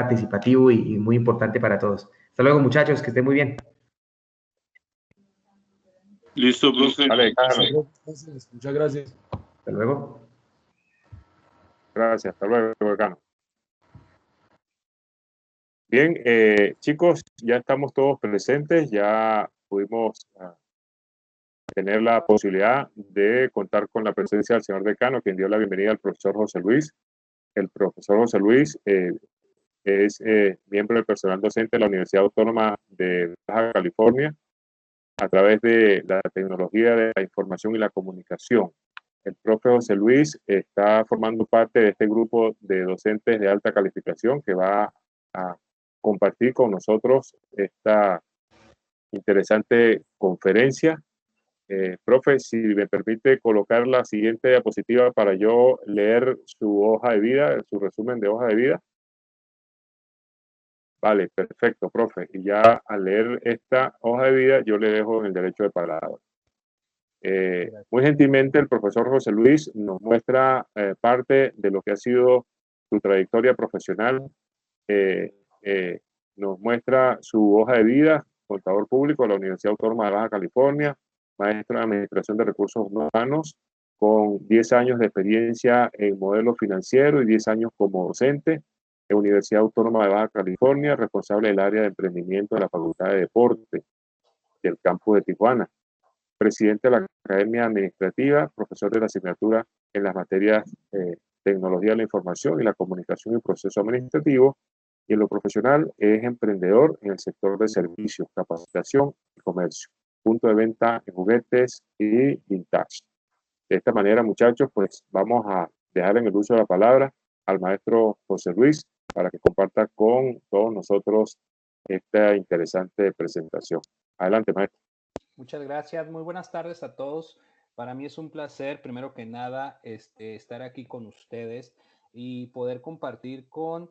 participativo y muy importante para todos. Hasta luego, muchachos, que estén muy bien. Listo, profe. Vale, Muchas gracias. Hasta luego. Gracias, hasta luego, decano. Bien, chicos, ya estamos todos presentes, ya pudimos tener la posibilidad de contar con la presencia del señor decano, quien dio la bienvenida al profesor José Luis. El profesor José Luis es miembro del personal docente de la Universidad Autónoma de Baja California a través de la tecnología de la información y la comunicación. El profe José Luis está formando parte de este grupo de docentes de alta calificación que va a compartir con nosotros esta interesante conferencia. Profe, si me permite colocar la siguiente diapositiva para yo leer su hoja de vida, su resumen de hoja de vida. Vale, perfecto, profe. Y ya al leer esta hoja de vida, yo le dejo el derecho de palabra. Muy gentilmente, el profesor José Luis nos muestra parte de lo que ha sido su trayectoria profesional. Nos muestra su hoja de vida, contador público de la Universidad Autónoma de Baja California, maestro en Administración de Recursos Humanos, con 10 años de experiencia en modelo financiero y 10 años como docente en Universidad Autónoma de Baja California, responsable del área de emprendimiento de la Facultad de Deporte del campus de Tijuana, presidente de la Academia Administrativa, profesor de la asignatura en las materias Tecnología de la Información y la Comunicación y Proceso Administrativo, y en lo profesional es emprendedor en el sector de servicios, capacitación y comercio, punto de venta en juguetes y vintage. De esta manera, muchachos, pues vamos a dejar en el uso de la palabra al maestro José Luis para que comparta con todos nosotros esta interesante presentación. Adelante, maestro. Muchas gracias. Muy buenas tardes a todos. Para mí es un placer, primero que nada, estar aquí con ustedes y poder compartir con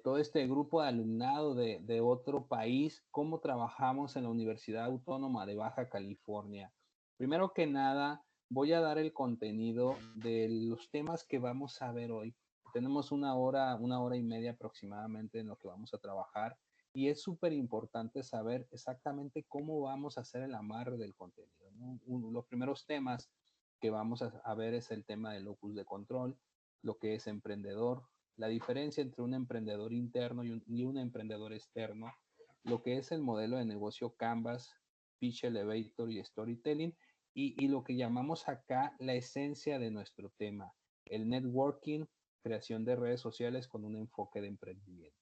todo este grupo de alumnado de otro país cómo trabajamos en la Universidad Autónoma de Baja California. Primero que nada, voy a dar el contenido de los temas que vamos a ver hoy. Tenemos una hora y media aproximadamente en lo que vamos a trabajar. Y es súper importante saber exactamente cómo vamos a hacer el amarre del contenido, ¿no? Los primeros temas que vamos a ver es el tema del locus de control, lo que es emprendedor, la diferencia entre un emprendedor interno y un emprendedor externo, lo que es el modelo de negocio Canvas, Pitch Elevator y Storytelling, y lo que llamamos acá la esencia de nuestro tema, el networking, creación de redes sociales con un enfoque de emprendimiento.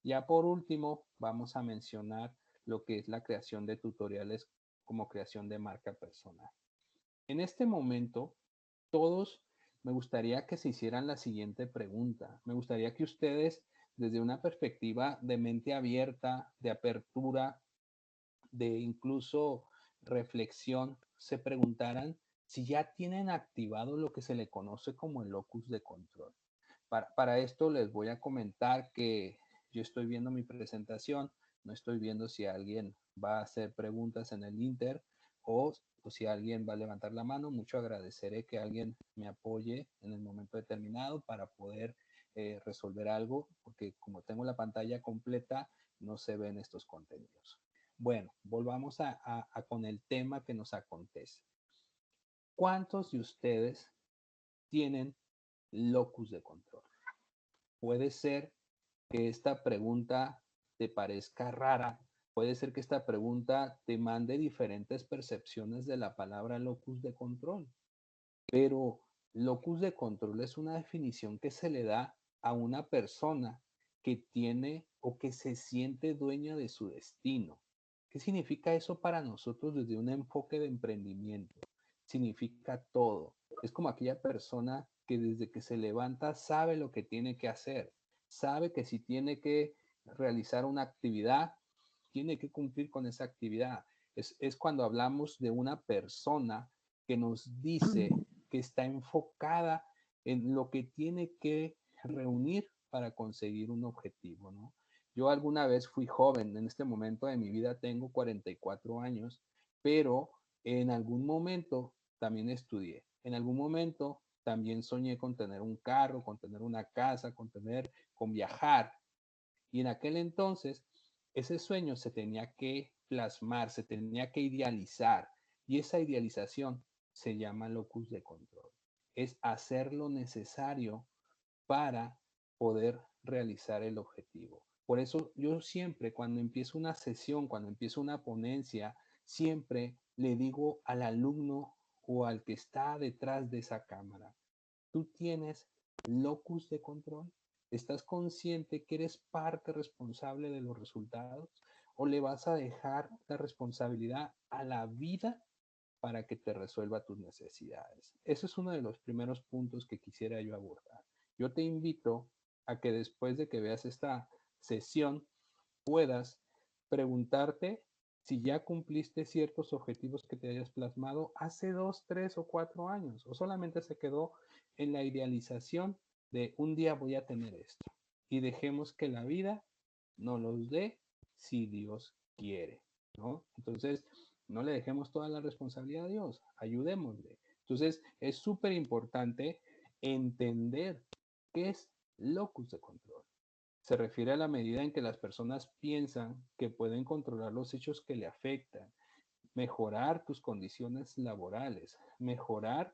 Ya por último, vamos a mencionar lo que es la creación de tutoriales como creación de marca personal. En este momento, todos me gustaría que se hicieran la siguiente pregunta. Me gustaría que ustedes, desde una perspectiva de mente abierta, de apertura, de incluso reflexión, se preguntaran si ya tienen activado lo que se le conoce como el locus de control. Para esto les voy a comentar que yo estoy viendo mi presentación, no estoy viendo si alguien va a hacer preguntas en el Inter o si alguien va a levantar la mano. Mucho agradeceré que alguien me apoye en el momento determinado para poder resolver algo, porque como tengo la pantalla completa, no se ven estos contenidos. Bueno, volvamos con el tema que nos acontece. ¿Cuántos de ustedes tienen locus de control? Puede ser que esta pregunta te parezca rara, puede ser que esta pregunta te mande diferentes percepciones de la palabra locus de control, pero locus de control es una definición que se le da a una persona que tiene o que se siente dueña de su destino. ¿Qué significa eso para nosotros desde un enfoque de emprendimiento? Significa todo. Es como aquella persona que desde que se levanta sabe lo que tiene que hacer, sabe que si tiene que realizar una actividad, tiene que cumplir con esa actividad. Es cuando hablamos de una persona que nos dice que está enfocada en lo que tiene que reunir para conseguir un objetivo, ¿no? Yo alguna vez fui joven, en este momento de mi vida tengo 44 años, pero en algún momento también estudié, en algún momento también soñé con tener un carro, con tener una casa, con viajar. Y en aquel entonces, ese sueño se tenía que plasmar, se tenía que idealizar. Y esa idealización se llama locus de control. Es hacer lo necesario para poder realizar el objetivo. Por eso yo siempre, cuando empiezo una sesión, cuando empiezo una ponencia, siempre le digo al alumno o al que está detrás de esa cámara, ¿tú tienes locus de control? ¿Estás consciente que eres parte responsable de los resultados? ¿O le vas a dejar la responsabilidad a la vida para que te resuelva tus necesidades? Eso es uno de los primeros puntos que quisiera yo abordar. Yo te invito a que después de que veas esta sesión puedas preguntarte si ya cumpliste ciertos objetivos que te hayas plasmado hace 2, 3 o 4 años, o solamente se quedó en la idealización de un día voy a tener esto. Y dejemos que la vida nos los dé si Dios quiere, ¿no? Entonces, no le dejemos toda la responsabilidad a Dios, ayudémosle. Entonces, es súper importante entender qué es locus de control. Se refiere a la medida en que las personas piensan que pueden controlar los hechos que le afectan, mejorar tus condiciones laborales, mejorar,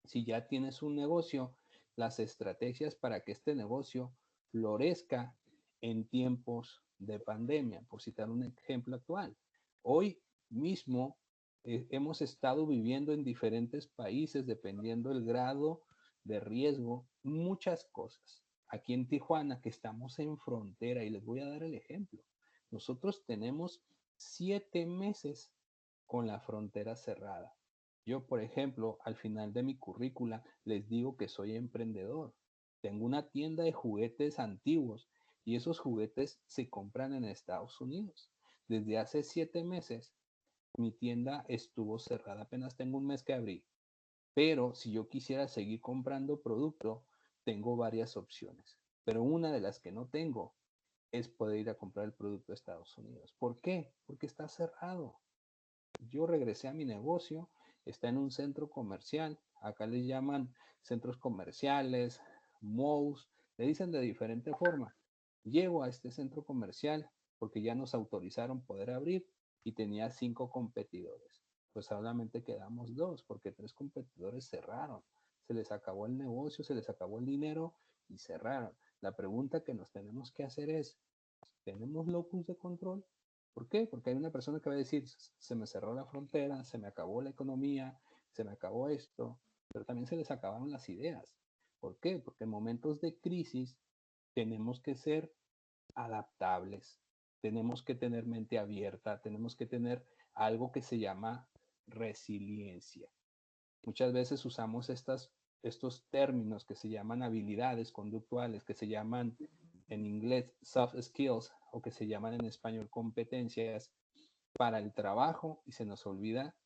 si ya tienes un negocio, las estrategias para que este negocio florezca en tiempos de pandemia, por citar un ejemplo actual. Hoy mismo hemos estado viviendo en diferentes países, dependiendo del grado de riesgo, muchas cosas. Aquí en Tijuana, que estamos en frontera, y les voy a dar el ejemplo. Nosotros tenemos 7 meses con la frontera cerrada. Yo, por ejemplo, al final de mi currícula les digo que soy emprendedor. Tengo una tienda de juguetes antiguos y esos juguetes se compran en Estados Unidos. Desde hace 7 meses mi tienda estuvo cerrada, apenas tengo un mes que abrí. Pero si yo quisiera seguir comprando producto, tengo varias opciones. Pero una de las que no tengo es poder ir a comprar el producto a Estados Unidos. ¿Por qué? Porque está cerrado. Yo regresé a mi negocio, está en un centro comercial, acá les llaman centros comerciales, malls, le dicen de diferente forma. Llego a este centro comercial porque ya nos autorizaron poder abrir y tenía 5 competidores. Pues solamente quedamos 2 porque 3 competidores cerraron. Se les acabó el negocio, se les acabó el dinero y cerraron. La pregunta que nos tenemos que hacer es, ¿tenemos locus de control? ¿Por qué? Porque hay una persona que va a decir, se me cerró la frontera, se me acabó la economía, se me acabó esto, pero también se les acabaron las ideas. ¿Por qué? Porque en momentos de crisis tenemos que ser adaptables, tenemos que tener mente abierta, tenemos que tener algo que se llama resiliencia. Muchas veces usamos estos términos que se llaman habilidades conductuales, que se llaman en inglés soft skills o que se llaman en español competencias para el trabajo y se nos olvida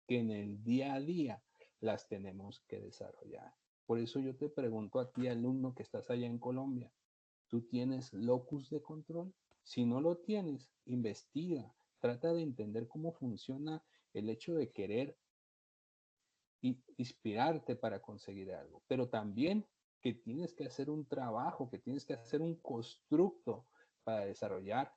que en el día a día las tenemos que desarrollar. Por eso yo te pregunto a ti, alumno que estás allá en Colombia, ¿tú tienes locus de control? Si no lo tienes, investiga, trata de entender cómo funciona el hecho de querer inspirarte para conseguir algo, pero también que tienes que hacer un trabajo, que tienes que hacer un constructo para desarrollar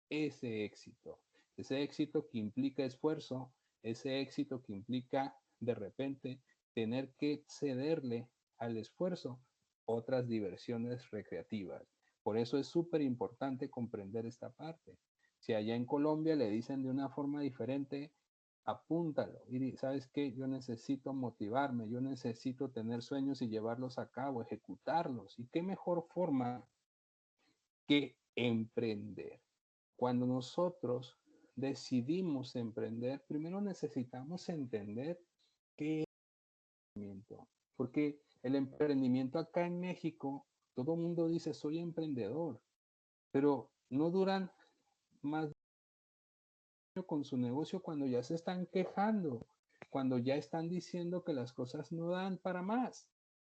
ese éxito que implica esfuerzo, ese éxito que implica de repente tener que cederle al esfuerzo otras diversiones recreativas. Por eso es súper importante comprender esta parte. Si allá en Colombia le dicen de una forma diferente, apúntalo y sabes qué, yo necesito motivarme, yo necesito tener sueños y llevarlos a cabo, ejecutarlos. ¿Y qué mejor forma que emprender? Cuando nosotros decidimos emprender, primero necesitamos entender qué es el emprendimiento, porque el emprendimiento acá en México, todo el mundo dice soy emprendedor, pero no duran más con su negocio cuando ya se están quejando, cuando ya están diciendo que las cosas no dan para más.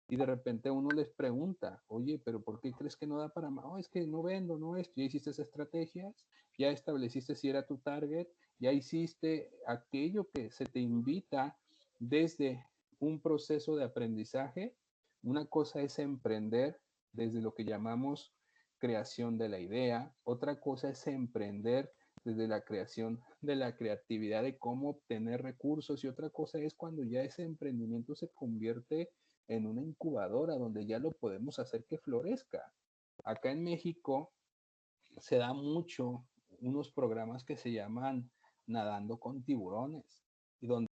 Y de repente uno les pregunta, oye, pero ¿por qué crees que no da para más? Oh, es que no vendo, no es. Ya hiciste estrategias, ya estableciste si era tu target, ya hiciste aquello que se te invita desde un proceso de aprendizaje. Una cosa es emprender desde lo que llamamos creación de la idea, otra cosa es emprender desde la creación de la creatividad de cómo obtener recursos y otra cosa es cuando ya ese emprendimiento se convierte en una incubadora donde ya lo podemos hacer que florezca. Acá en México se da mucho unos programas que se llaman Nadando con Tiburones y donde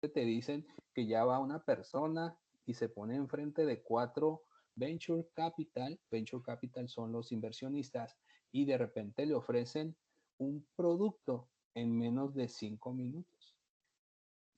te dicen que ya va una persona y se pone enfrente de 4 venture capital son los inversionistas, y de repente le ofrecen un producto en menos de 5 minutos.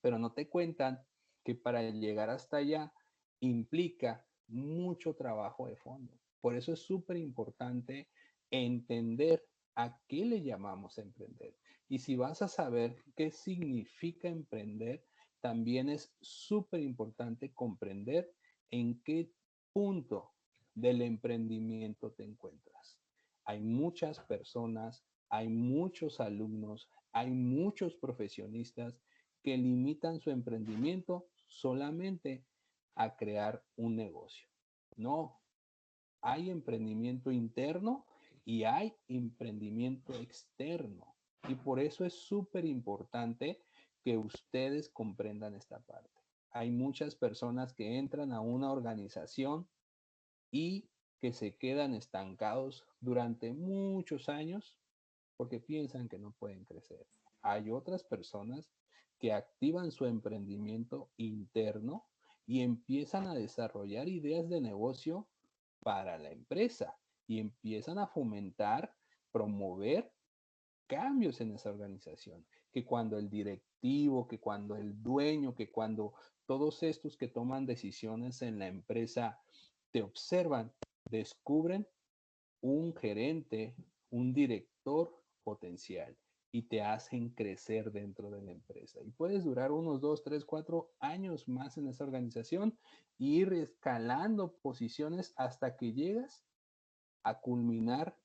Pero no te cuentan que para llegar hasta allá implica mucho trabajo de fondo. Por eso es súper importante entender a qué le llamamos emprender. Y si vas a saber qué significa emprender, también es súper importante comprender en qué punto del emprendimiento te encuentras. Hay muchas personas, hay muchos alumnos, hay muchos profesionistas que limitan su emprendimiento solamente a crear un negocio. No, hay emprendimiento interno y hay emprendimiento externo. Y por eso es súper importante que ustedes comprendan esta parte. Hay muchas personas que entran a una organización y que se quedan estancados durante muchos años porque piensan que no pueden crecer. Hay otras personas que activan su emprendimiento interno y empiezan a desarrollar ideas de negocio para la empresa y empiezan a fomentar, promover cambios en esa organización. Que cuando el directivo, que cuando el dueño, que cuando todos estos que toman decisiones en la empresa te observan, descubren un gerente, un director potencial y te hacen crecer dentro de la empresa. Y puedes durar unos 2, 3, 4 años más en esa organización e ir escalando posiciones hasta que llegas a culminar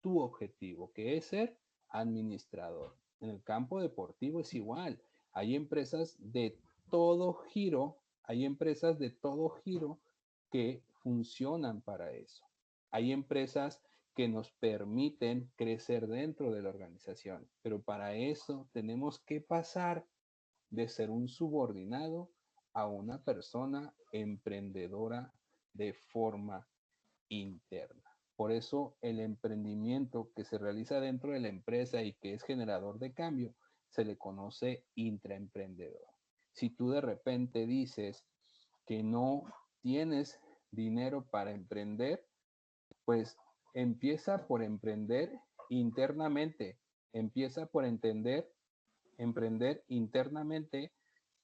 tu objetivo, que es ser administrador. En el campo deportivo es igual. Hay empresas de todo giro, hay empresas de todo giro que funcionan para eso. Hay empresas que nos permiten crecer dentro de la organización, pero para eso tenemos que pasar de ser un subordinado a una persona emprendedora de forma interna. Por eso el emprendimiento que se realiza dentro de la empresa y que es generador de cambio se le conoce intraemprendedor. Si tú de repente dices que no tienes dinero para emprender, pues empieza por emprender internamente, empieza por emprender internamente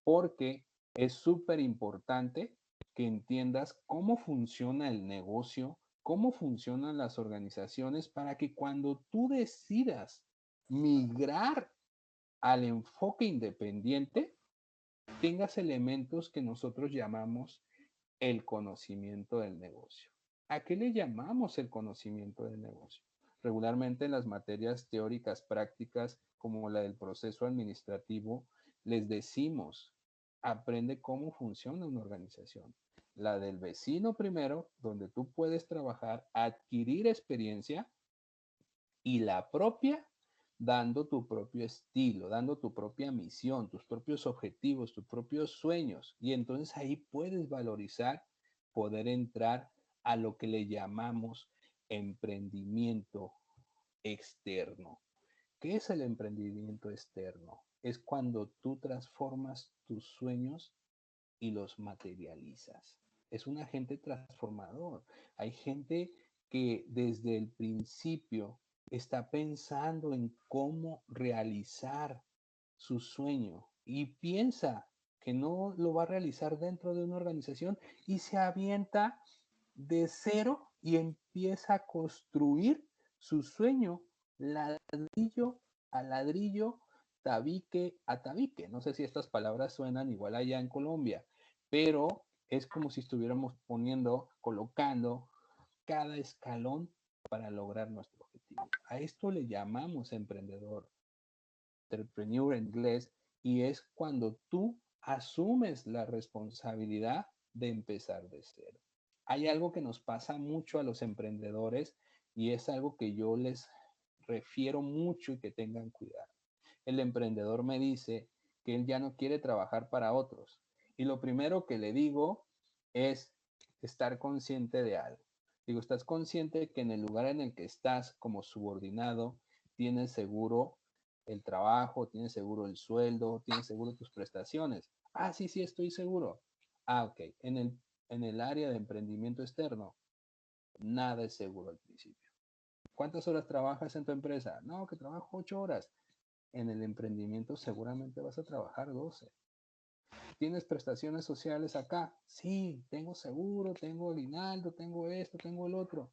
porque es súper importante que entiendas cómo funciona el negocio, cómo funcionan las organizaciones para que cuando tú decidas migrar al enfoque independiente, tengas elementos que nosotros llamamos el conocimiento del negocio. ¿A qué le llamamos el conocimiento del negocio? Regularmente en las materias teóricas prácticas como la del proceso administrativo, les decimos, aprende cómo funciona una organización. La del vecino primero, donde tú puedes trabajar, adquirir experiencia, y la propia, dando tu propio estilo, dando tu propia misión, tus propios objetivos, tus propios sueños. Y entonces ahí puedes valorizar, poder entrar a lo que le llamamos emprendimiento externo. ¿Qué es el emprendimiento externo? Es cuando tú transformas tus sueños y los materializas. Es un agente transformador. Hay gente que desde el principio está pensando en cómo realizar su sueño y piensa que no lo va a realizar dentro de una organización y se avienta de cero y empieza a construir su sueño ladrillo a ladrillo, tabique a tabique. No sé si estas palabras suenan igual allá en Colombia, pero es como si estuviéramos poniendo, colocando cada escalón para lograr nuestro objetivo. A esto le llamamos emprendedor, entrepreneur en inglés, y es cuando tú asumes la responsabilidad de empezar de cero. Hay algo que nos pasa mucho a los emprendedores Y es algo que yo les refiero mucho y que tengan cuidado. El emprendedor me dice que él ya no quiere trabajar para otros. Y lo primero que le digo es estar consciente de algo. Digo, estás consciente que en el lugar en el que estás como subordinado, tienes seguro el trabajo, tienes seguro el sueldo, tienes seguro tus prestaciones. Ah, sí, sí, estoy seguro. Ah, ok. En el área de emprendimiento externo, nada es seguro al principio. ¿Cuántas horas trabajas en tu empresa? No, que trabajo 8 horas. En el emprendimiento seguramente vas a trabajar 12. ¿Tienes prestaciones sociales acá? Sí, tengo seguro, tengo aguinaldo, tengo esto, tengo el otro.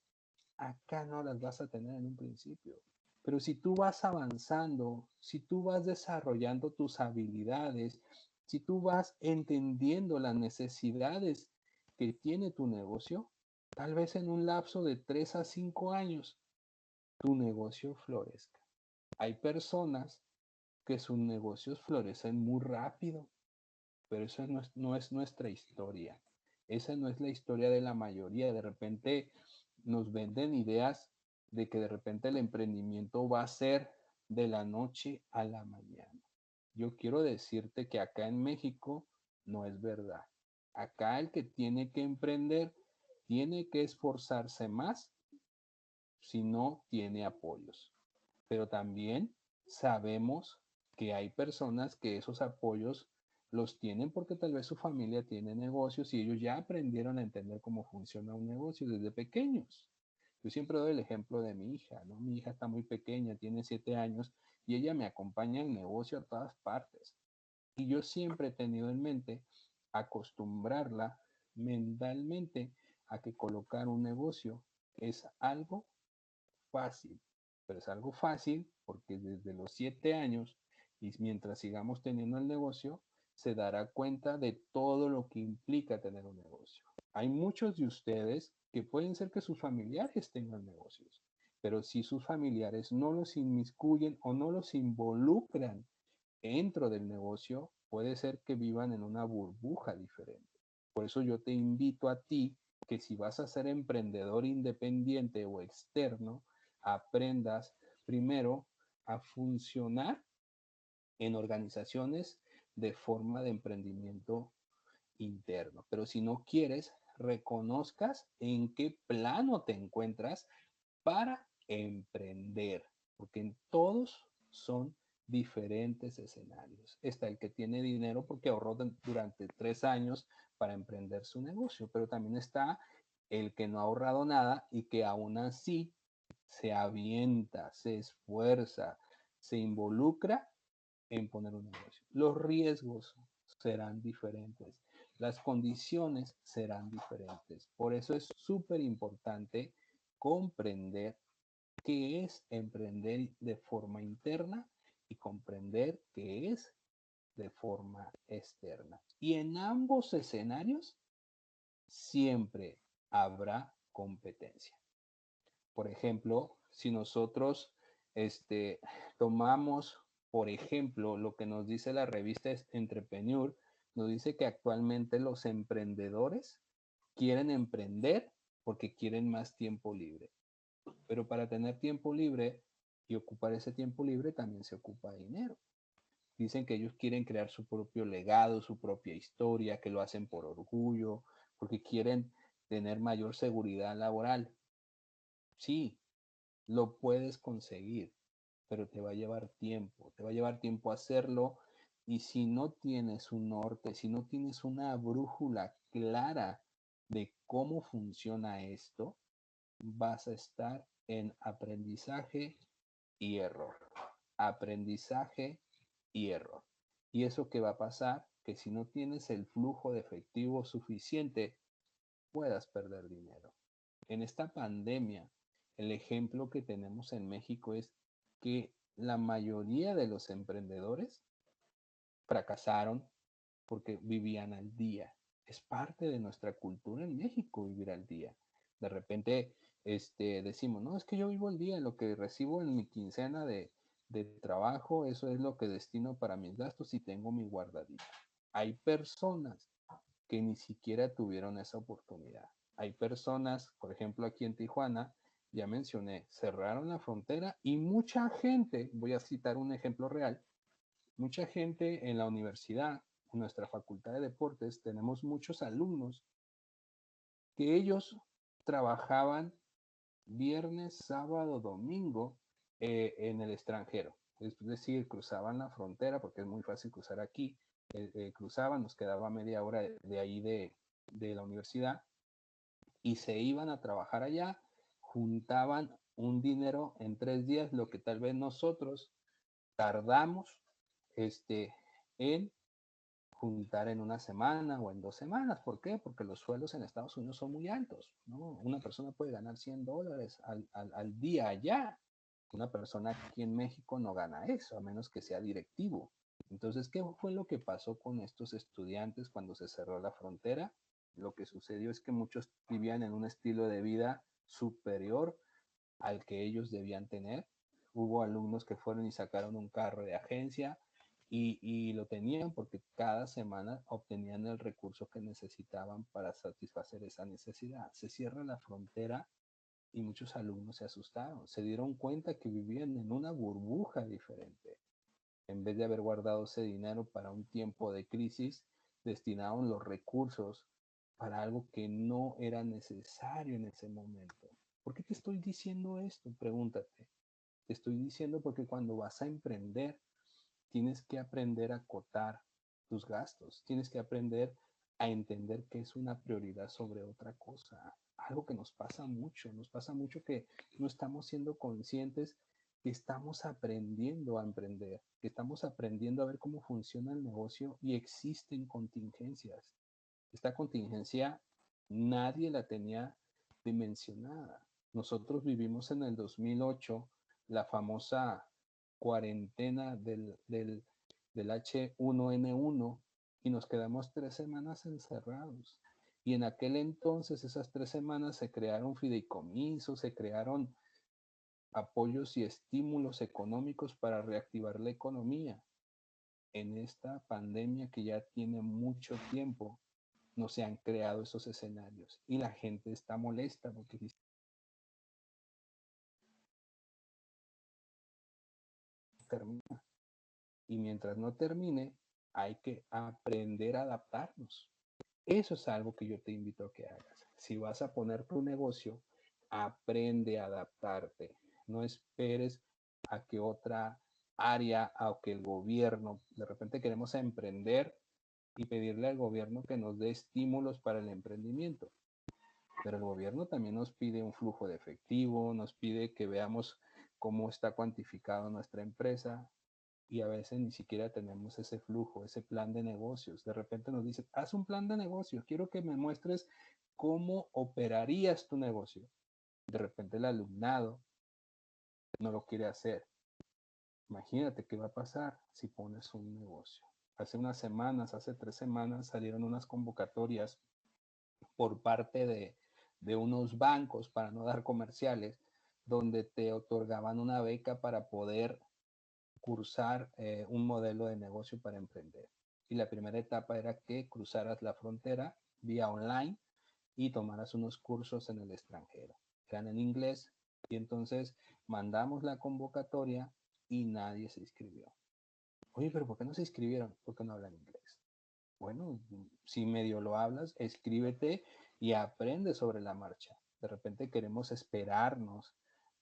Acá no las vas a tener en un principio. Pero si tú vas avanzando, si tú vas desarrollando tus habilidades, si tú vas entendiendo las necesidades que tiene tu negocio, tal vez en un lapso de 3 a 5 años, tu negocio florezca. Hay personas que sus negocios florecen muy rápido, pero eso no es nuestra historia. Esa no es la historia de la mayoría. De repente nos venden ideas de que de repente el emprendimiento va a ser de la noche a la mañana. Yo quiero decirte que acá en México no es verdad. Acá el que tiene que emprender tiene que esforzarse más si no tiene apoyos. Pero también sabemos que hay personas que esos apoyos los tienen porque tal vez su familia tiene negocios y ellos ya aprendieron a entender cómo funciona un negocio desde pequeños. Yo siempre doy el ejemplo de mi hija, ¿no? Mi hija está muy pequeña, tiene 7 años y ella me acompaña en negocio a todas partes. Y yo siempre he tenido en mente acostumbrarla mentalmente a que colocar un negocio es algo fácil, pero es algo fácil porque desde los 7 años y mientras sigamos teniendo el negocio, se dará cuenta de todo lo que implica tener un negocio. Hay muchos de ustedes que pueden ser que sus familiares tengan negocios, pero si sus familiares no los inmiscuyen o no los involucran dentro del negocio, puede ser que vivan en una burbuja diferente. Por eso yo te invito a ti que si vas a ser emprendedor independiente o externo, aprendas primero a funcionar en organizaciones de forma de emprendimiento interno. Pero si no quieres, reconozcas en qué plano te encuentras para emprender, porque en todos son diferentes escenarios. Está el que tiene dinero porque ahorró durante 3 años para emprender su negocio, pero también está el que no ha ahorrado nada y que aún así se avienta, se esfuerza, se involucra en poner un negocio. Los riesgos serán diferentes, las condiciones serán diferentes. Por eso es súper importante comprender qué es emprender de forma interna y comprender qué es de forma externa. Y en ambos escenarios siempre habrá competencia. Por ejemplo, si nosotros tomamos, por ejemplo, lo que nos dice la revista Entrepreneur, nos dice que actualmente los emprendedores quieren emprender porque quieren más tiempo libre. Pero para tener tiempo libre y ocupar ese tiempo libre también se ocupa dinero. Dicen que ellos quieren crear su propio legado, su propia historia, que lo hacen por orgullo, porque quieren tener mayor seguridad laboral. Sí, lo puedes conseguir, pero te va a llevar tiempo, te va a llevar tiempo hacerlo y si no tienes un norte, si no tienes una brújula clara de cómo funciona esto, vas a estar en aprendizaje y error, aprendizaje y error. ¿Y eso qué va a pasar? Que si no tienes el flujo de efectivo suficiente, puedas perder dinero. En esta pandemia, el ejemplo que tenemos en México es que la mayoría de los emprendedores fracasaron porque vivían al día. Es parte de nuestra cultura en México vivir al día. De repente decimos, no, es que yo vivo al día, lo que recibo en mi quincena de trabajo, eso es lo que destino para mis gastos y tengo mi guardadita. Hay personas que ni siquiera tuvieron esa oportunidad. Hay personas, por ejemplo, aquí en Tijuana, ya mencioné, cerraron la frontera y mucha gente, voy a citar un ejemplo real, mucha gente en la universidad, en nuestra facultad de deportes, tenemos muchos alumnos que ellos trabajaban viernes, sábado, domingo en el extranjero. Es decir, cruzaban la frontera, porque es muy fácil cruzar aquí, cruzaban, nos quedaba media hora de ahí de la universidad, y se iban a trabajar allá, juntaban un dinero en 3 días, lo que tal vez nosotros tardamos en juntar en una semana o en 2 semanas. ¿Por qué? Porque los sueldos en Estados Unidos son muy altos, ¿no? Una persona puede ganar $100 al día allá. Una persona aquí en México no gana eso, a menos que sea directivo. Entonces, ¿qué fue lo que pasó con estos estudiantes cuando se cerró la frontera? Lo que sucedió es que muchos vivían en un estilo de vida superior al que ellos debían tener. Hubo alumnos que fueron y sacaron un carro de agencia y lo tenían porque cada semana obtenían el recurso que necesitaban para satisfacer esa necesidad. Se cierra la frontera y muchos alumnos se asustaron, se dieron cuenta que vivían en una burbuja diferente. En vez de haber guardado ese dinero para un tiempo de crisis, destinaron los recursos para algo que no era necesario en ese momento. ¿Por qué te estoy diciendo esto? Pregúntate. Te estoy diciendo porque cuando vas a emprender, tienes que aprender a acotar tus gastos, tienes que aprender a entender qué es una prioridad sobre otra cosa. Algo que nos pasa mucho que no estamos siendo conscientes que estamos aprendiendo a emprender, que estamos aprendiendo a ver cómo funciona el negocio y existen contingencias. Esta contingencia nadie la tenía dimensionada. Nosotros vivimos en el 2008 la famosa cuarentena del H1N1 y nos quedamos 3 semanas encerrados. Y en aquel entonces, esas 3 semanas, se crearon fideicomisos, se crearon apoyos y estímulos económicos para reactivar la economía. En esta pandemia que ya tiene mucho tiempo, no se han creado esos escenarios y la gente está molesta porque termina. Y mientras no termine, hay que aprender a adaptarnos. Eso es algo que yo te invito a que hagas. Si vas a poner tu negocio, aprende a adaptarte. No esperes a que otra área, a que el gobierno, de repente queremos emprender y pedirle al gobierno que nos dé estímulos para el emprendimiento. Pero el gobierno también nos pide un flujo de efectivo, nos pide que veamos cómo está cuantificado nuestra empresa y a veces ni siquiera tenemos ese flujo, ese plan de negocios. De repente nos dice, haz un plan de negocios, quiero que me muestres cómo operarías tu negocio. De repente el alumnado no lo quiere hacer. Imagínate qué va a pasar si pones un negocio. Hace unas semanas, hace 3 semanas, salieron unas convocatorias por parte de unos bancos, para no dar comerciales, donde te otorgaban una beca para poder cursar un modelo de negocio para emprender. Y la primera etapa era que cruzaras la frontera vía online y tomaras unos cursos en el extranjero. Eran en inglés y entonces mandamos la convocatoria y nadie se inscribió. Oye, pero ¿por qué no se inscribieron? Porque no hablan inglés. Bueno, si medio lo hablas, escríbete y aprende sobre la marcha. De repente queremos esperarnos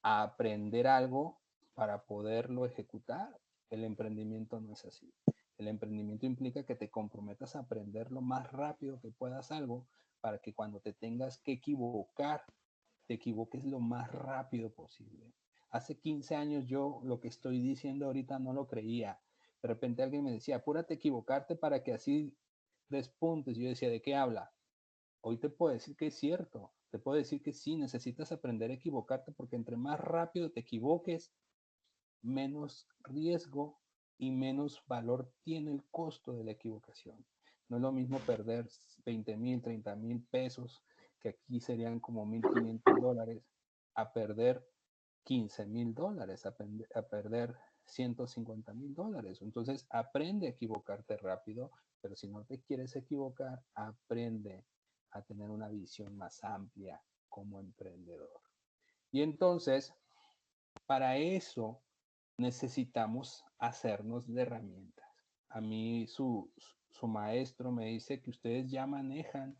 a aprender algo para poderlo ejecutar. El emprendimiento no es así. El emprendimiento implica que te comprometas a aprender lo más rápido que puedas algo para que cuando te tengas que equivocar, te equivoques lo más rápido posible. Hace 15 años yo lo que estoy diciendo ahorita no lo creía. De repente alguien me decía, apúrate a equivocarte para que así despuntes. Yo decía, ¿de qué habla? Hoy te puedo decir que es cierto. Te puedo decir que sí, necesitas aprender a equivocarte porque entre más rápido te equivoques, menos riesgo y menos valor tiene el costo de la equivocación. No es lo mismo perder 20,000, 30,000 pesos, que aquí serían como $1,500, a perder $15,000, a perder $150,000. Entonces, aprende a equivocarte rápido, pero si no te quieres equivocar, aprende a tener una visión más amplia como emprendedor. Y entonces, para eso necesitamos hacernos de herramientas. A mí su maestro me dice que ustedes ya manejan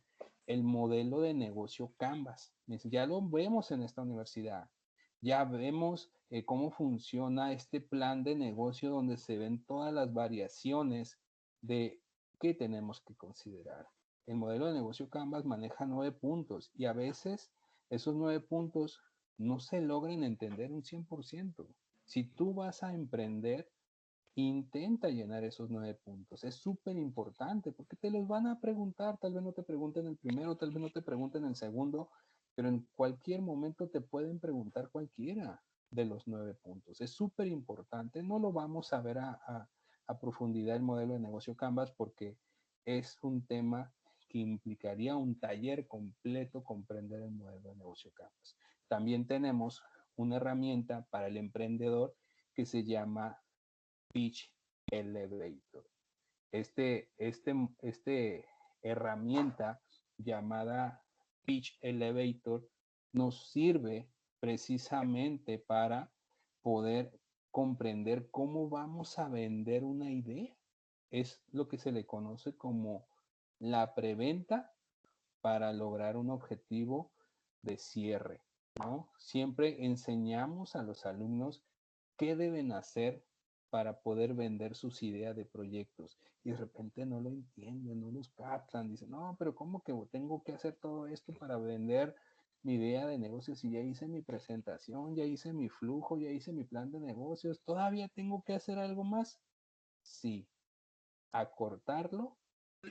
el modelo de negocio Canvas. Me dice, ya lo vemos en esta universidad. Ya vemos cómo funciona este plan de negocio donde se ven todas las variaciones de qué tenemos que considerar. El modelo de negocio Canvas maneja 9 puntos y a veces esos 9 puntos no se logran entender un 100%. Si tú vas a emprender, intenta llenar esos 9 puntos. Es súper importante porque te los van a preguntar. Tal vez no te pregunten el primero, tal vez no te pregunten el segundo, pero en cualquier momento te pueden preguntar cualquiera de los 9 puntos. Es súper importante. No lo vamos a ver a profundidad el modelo de negocio Canvas porque es un tema que implicaría un taller completo comprender el modelo de negocio Canvas. También tenemos una herramienta para el emprendedor que se llama Pitch Elevator. Este herramienta llamada Pitch Elevator nos sirve precisamente para poder comprender cómo vamos a vender una idea. Es lo que se le conoce como la preventa para lograr un objetivo de cierre, ¿no? Siempre enseñamos a los alumnos qué deben hacer para poder vender sus ideas de proyectos y de repente no lo entienden, no los captan, dicen, no, pero ¿cómo que tengo que hacer todo esto para vender mi idea de negocios si ya hice mi presentación, ya hice mi flujo, ya hice mi plan de negocios, todavía tengo que hacer algo más? Sí, acortarlo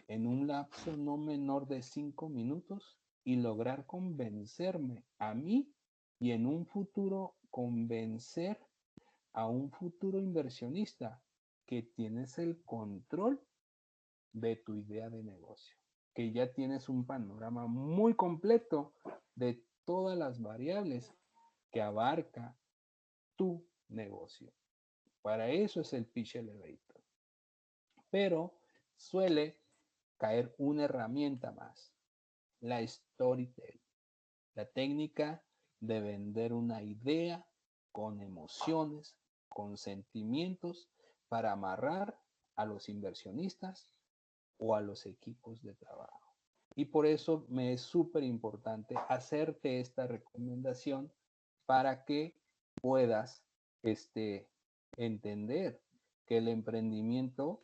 en un lapso no menor de 5 minutos y lograr convencerme a mí y en un futuro convencer a un futuro inversionista que tienes el control de tu idea de negocio, que ya tienes un panorama muy completo de todas las variables que abarca tu negocio. Para eso es el Pitch Elevator. Pero suele caer una herramienta más, la storytelling, la técnica de vender una idea con emociones, con sentimientos, para amarrar a los inversionistas o a los equipos de trabajo. Y por eso me es súper importante hacerte esta recomendación para que puedas entender que el emprendimiento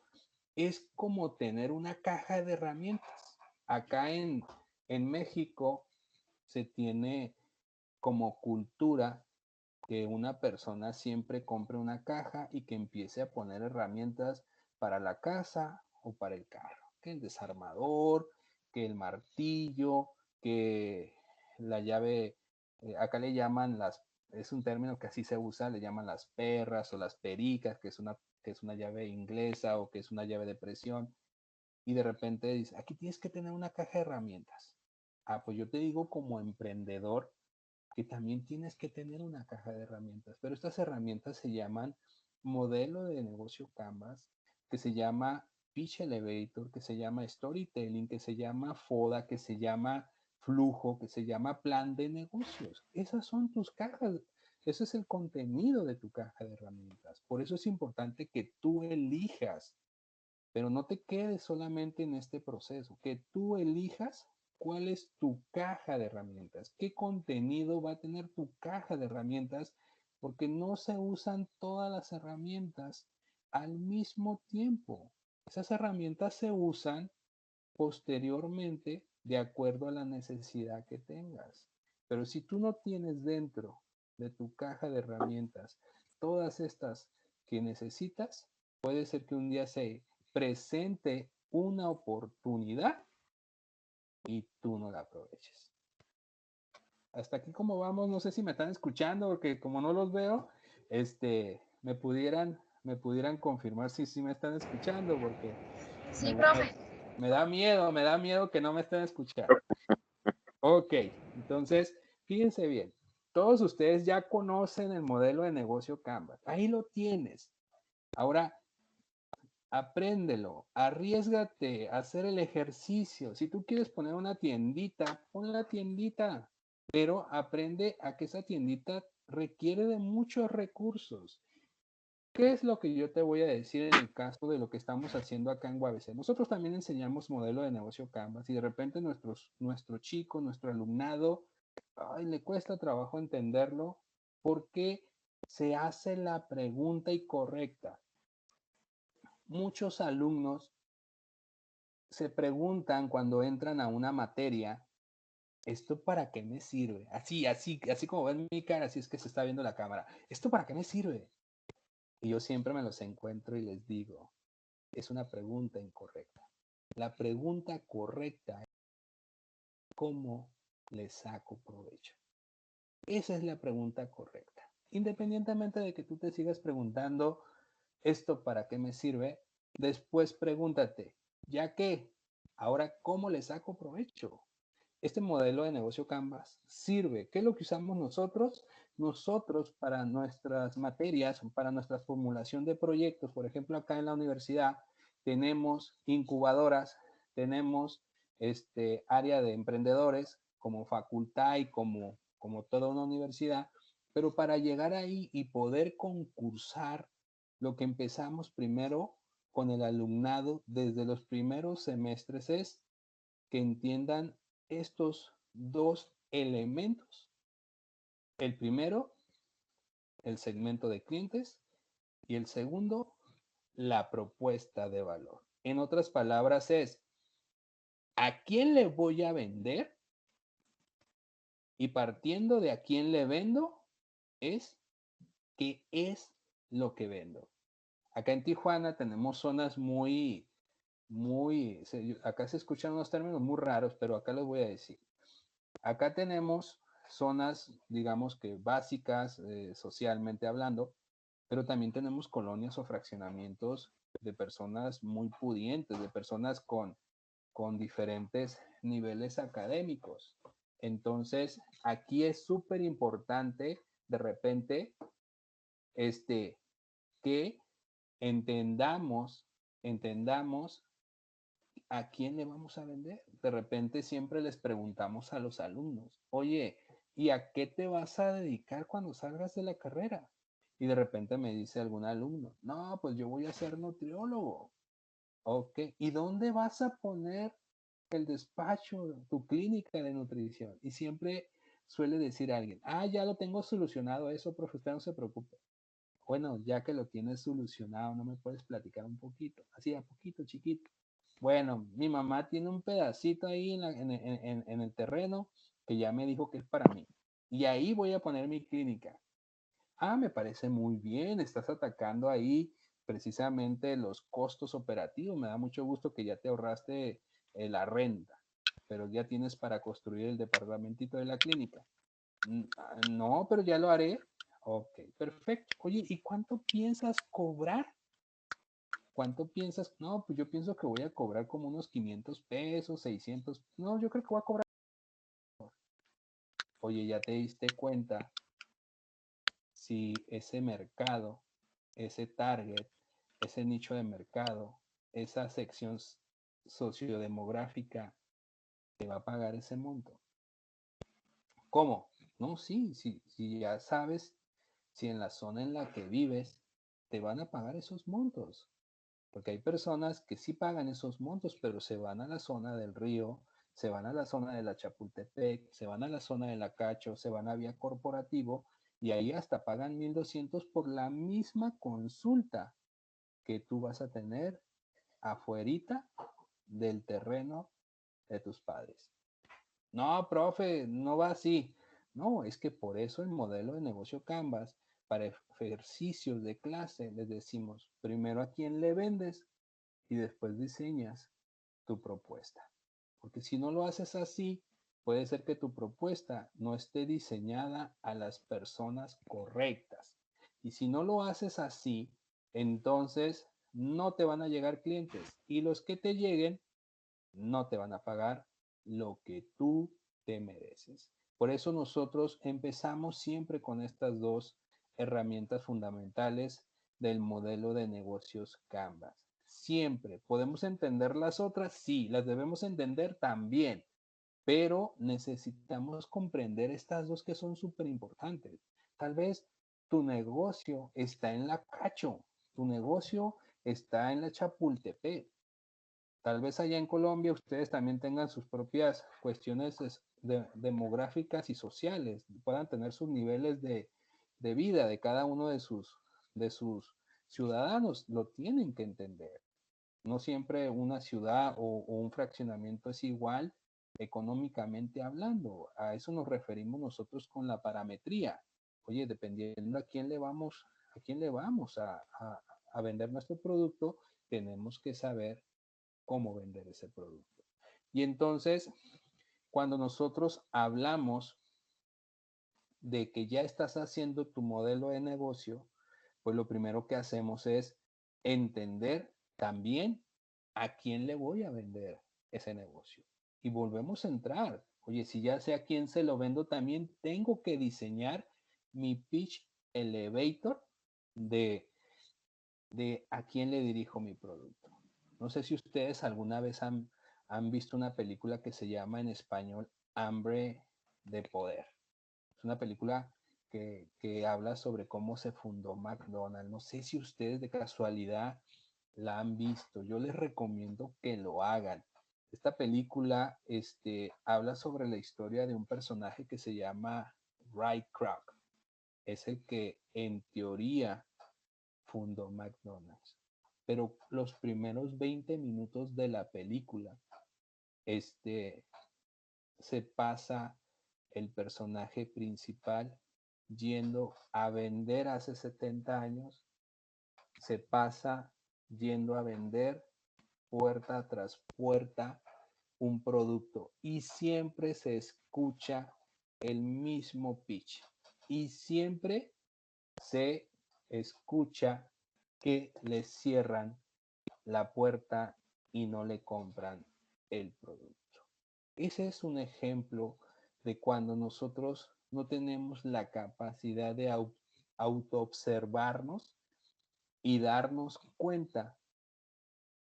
es como tener una caja de herramientas. Acá en México se tiene como cultura que una persona siempre compre una caja y que empiece a poner herramientas para la casa o para el carro. Que el desarmador, que el martillo, que la llave, acá le llaman es un término que así se usa, le llaman las perras o las pericas, que es una llave inglesa o que es una llave de presión. Y de repente dice, aquí tienes que tener una caja de herramientas. Ah, pues yo te digo como emprendedor, que también tienes que tener una caja de herramientas, pero estas herramientas se llaman modelo de negocio Canvas, que se llama Pitch Elevator, que se llama Storytelling, que se llama FODA, que se llama Flujo, que se llama Plan de Negocios. Esas son tus cajas, ese es el contenido de tu caja de herramientas. Por eso es importante que tú elijas, pero no te quedes solamente en este proceso, que tú elijas cuál es tu caja de herramientas, qué contenido va a tener tu caja de herramientas, porque no se usan todas las herramientas al mismo tiempo. Esas herramientas se usan posteriormente de acuerdo a la necesidad que tengas. Pero si tú no tienes dentro de tu caja de herramientas todas estas que necesitas, puede ser que un día se presente una oportunidad y tú no la aproveches. Hasta aquí como vamos, no sé si me están escuchando, porque como no los veo, me pudieran confirmar si me están escuchando, porque sí, profe. Me da miedo que no me estén escuchando. Ok, entonces, fíjense bien, todos ustedes ya conocen el modelo de negocio Canvas, ahí lo tienes. Ahora, apréndelo, arriésgate a hacer el ejercicio. Si tú quieres poner una tiendita, pon la tiendita. pero aprende a que esa tiendita requiere de muchos recursos. ¿Qué es lo que yo te voy a decir en el caso de lo que estamos haciendo acá en UABC? Nosotros también enseñamos modelo de negocio Canvas y de repente nuestro chico, nuestro alumnado, ay, le cuesta trabajo entenderlo porque se hace la pregunta incorrecta. Muchos alumnos se preguntan cuando entran a una materia, ¿esto para qué me sirve? Así como ven mi cara, así es que se está viendo la cámara. ¿Esto para qué me sirve? Y yo siempre me los encuentro y les digo, es una pregunta incorrecta. La pregunta correcta es ¿cómo le saco provecho? Esa es la pregunta correcta. Independientemente de que tú te sigas preguntando, ¿esto para qué me sirve? Después pregúntate, ¿ya qué? Ahora, ¿cómo le saco provecho? Este modelo de negocio Canvas sirve. ¿Qué es lo que usamos nosotros? Nosotros para nuestras materias, para nuestra formulación de proyectos, por ejemplo, acá en la universidad tenemos incubadoras, tenemos área de emprendedores como facultad y como toda una universidad, pero para llegar ahí y poder concursar, lo que empezamos primero con el alumnado desde los primeros semestres es que entiendan estos dos elementos. El primero, el segmento de clientes, y el segundo, la propuesta de valor. En otras palabras es, ¿a quién le voy a vender? Y partiendo de a quién le vendo, es qué es lo que vendo. Acá en Tijuana tenemos zonas acá se escuchan unos términos muy raros, pero acá les voy a decir. Acá tenemos zonas, digamos que básicas, socialmente hablando, pero también tenemos colonias o fraccionamientos de personas muy pudientes, de personas con diferentes niveles académicos. Entonces, aquí es súper importante de repente que entendamos a quién le vamos a vender. De repente siempre les preguntamos a los alumnos, oye, ¿y a qué te vas a dedicar cuando salgas de la carrera? Y de repente me dice algún alumno, no, pues yo voy a ser nutriólogo. Ok, ¿y dónde vas a poner el despacho, tu clínica de nutrición? Y siempre suele decir alguien, ya lo tengo solucionado eso, profe, usted no se preocupe. Bueno, ya que lo tienes solucionado, ¿no me puedes platicar un poquito? Así, a poquito, chiquito. Bueno, mi mamá tiene un pedacito ahí en el terreno que ya me dijo que es para mí. Y ahí voy a poner mi clínica. Me parece muy bien, estás atacando ahí precisamente los costos operativos. Me da mucho gusto que ya te ahorraste la renta, pero ya tienes para construir el departamentito de la clínica. No, pero ya lo haré. Ok, perfecto. Oye, ¿y cuánto piensas cobrar? ¿Cuánto piensas? No, pues yo pienso que voy a cobrar como unos 500 pesos, 600. No, yo creo que voy a cobrar. Oye, ¿ya te diste cuenta si ese mercado, ese target, ese nicho de mercado, esa sección sociodemográfica te va a pagar ese monto? ¿Cómo? No, sí, ya sabes si en la zona en la que vives te van a pagar esos montos. Porque hay personas que sí pagan esos montos, pero se van a la zona del río, se van a la zona de la Chapultepec, se van a la zona de la Cacho, se van a vía corporativo y ahí hasta pagan 1,200 por la misma consulta que tú vas a tener afuerita del terreno de tus padres. No, profe, no va así. No, es que por eso el modelo de negocio Canvas, para ejercicios de clase, les decimos primero a quién le vendes y después diseñas tu propuesta. Porque si no lo haces así, puede ser que tu propuesta no esté diseñada a las personas correctas. Y si no lo haces así, entonces no te van a llegar clientes. Y los que te lleguen no te van a pagar lo que tú te mereces. Por eso nosotros empezamos siempre con estas dos herramientas fundamentales del modelo de negocios Canvas. Siempre. ¿Podemos entender las otras? Sí, las debemos entender también. pero necesitamos comprender estas dos que son súper importantes. Tal vez tu negocio está en la Cacho, tu negocio está en la Chapultepec. Tal vez allá en Colombia ustedes también tengan sus propias cuestiones demográficas y sociales, puedan tener sus niveles de vida de cada uno de sus ciudadanos, lo tienen que entender. No siempre una ciudad o un fraccionamiento es igual económicamente hablando. A eso nos referimos nosotros con la parametría. Oye, dependiendo a quién le vamos a vender nuestro producto, tenemos que saber cómo vender ese producto. Y entonces, cuando nosotros hablamos de que ya estás haciendo tu modelo de negocio, pues lo primero que hacemos es entender también a quién le voy a vender ese negocio. Y volvemos a entrar. Oye, si ya sé a quién se lo vendo, también tengo que diseñar mi pitch elevator de a quién le dirijo mi producto. No sé si ustedes alguna vez han visto una película que se llama en español Hambre de Poder. Es una película que habla sobre cómo se fundó McDonald's. No sé si ustedes de casualidad la han visto. Yo les recomiendo que lo hagan. Esta película habla sobre la historia de un personaje que se llama Ray Kroc. Es el que en teoría fundó McDonald's. Pero los primeros 20 minutos de la película, se pasa el personaje principal yendo a vender hace 70 años, se pasa yendo a vender puerta tras puerta un producto y siempre se escucha el mismo pitch y siempre se escucha que le cierran la puerta y no le compran el producto. Ese es un ejemplo de cuando nosotros no tenemos la capacidad de autoobservarnos y darnos cuenta